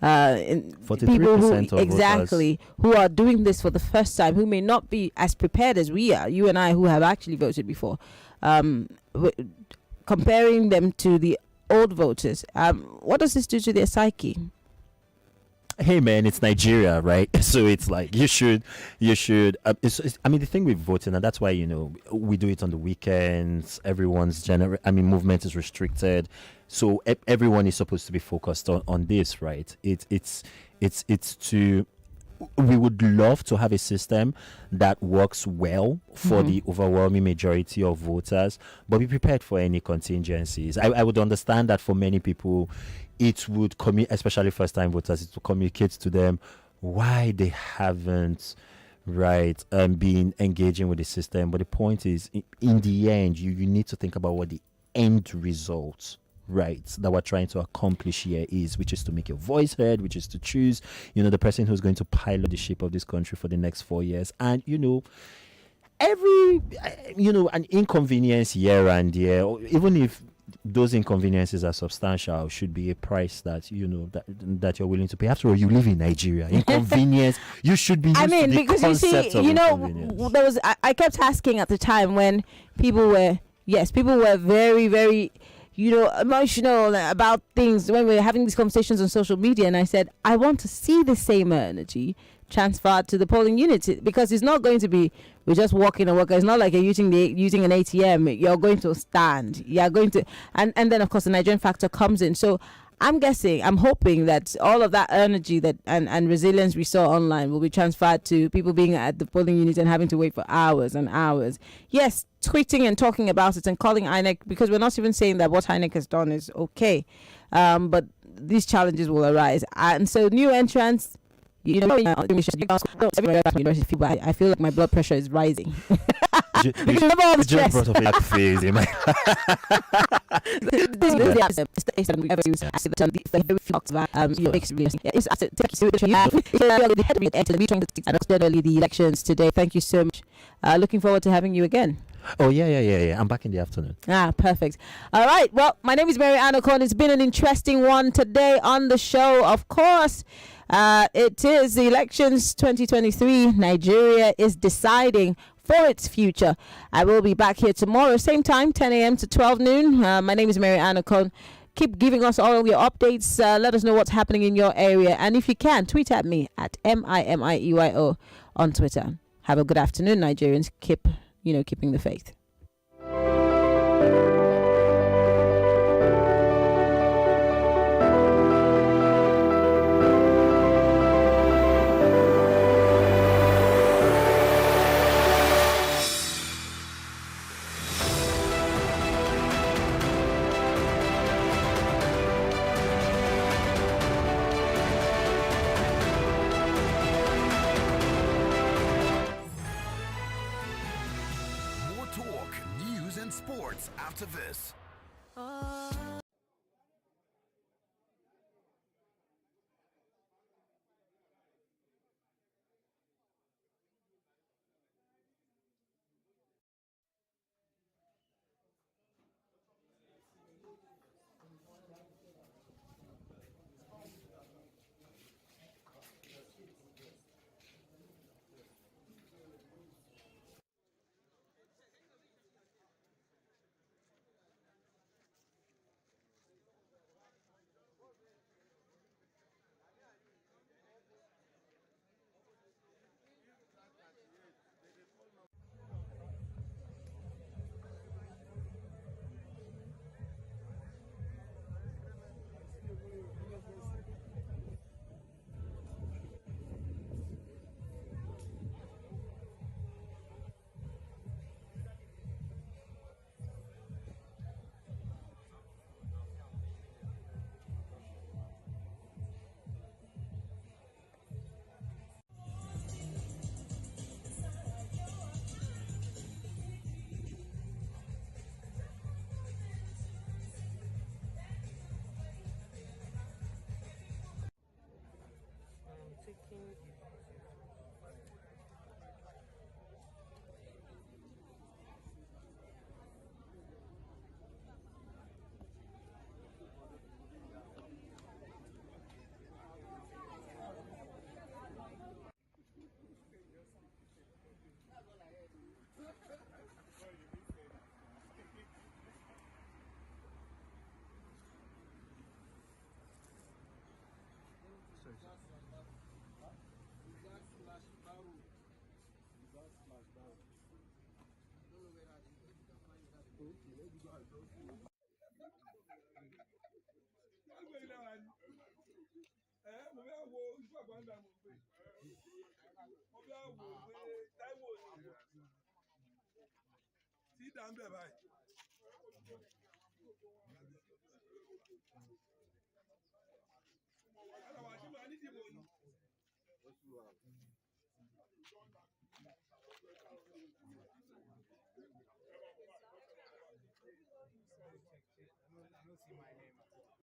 43% people who, of exactly, who are doing this for the first time, who may not be as prepared as we are, you and I, who have actually voted before, comparing them to the old voters. What does this do to their psyche? Hey man, it's Nigeria, right? So it's like you should. I mean, the thing with voting, and that's why we do it on the weekends. Everyone's movement is restricted, so everyone is supposed to be focused on this, right? It's to. We would love to have a system that works well for the overwhelming majority of voters, but be prepared for any contingencies. I would understand that for many people, it would especially first-time voters, it would communicate to them why they haven't been engaging with the system. But the point is, in the end, you need to think about what the end result that we're trying to accomplish here is, which is to make your voice heard, which is to choose the person who's going to pilot the ship of this country for the next 4 years. And every an inconvenience here and there, even if those inconveniences are substantial, should be a price that that you're willing to pay. After all, you live in Nigeria. Inconvenience, you should be used to the because concept of inconvenience. there was I kept asking at the time when people were very, very emotional about things when we were having these conversations on social media, and I said I want to see the same energy transferred to the polling units, because it's not going to be we're just walking and walking. It's not like you're using an ATM. You're going to stand. You're going to, and then of course the Nigerian factor comes in. So I'm hoping that all of that energy and resilience we saw online will be transferred to people being at the polling unit and having to wait for hours and hours. Yes, tweeting and talking about it and calling INEC, because we're not even saying that what INEC has done is okay, but these challenges will arise. And so new entrants, I feel like my blood pressure is rising. Just brought up a phase in my the elections today. Thank you so much. Looking forward to having you again. Oh yeah. I'm back in the afternoon. Perfect. All right. Well, my name is Maryann Okon. It's been an interesting one today on the show. Of course, it is the elections 2023. Nigeria is deciding for its future. I will be back here tomorrow, same time, 10 a.m. to 12 noon. My name is Maryann Okon. Keep giving us all your updates. Let us know what's happening in your area. And if you can, tweet at me at MIMIEYO on Twitter. Have a good afternoon, Nigerians. Keeping the faith. sports after this. I don't see my name.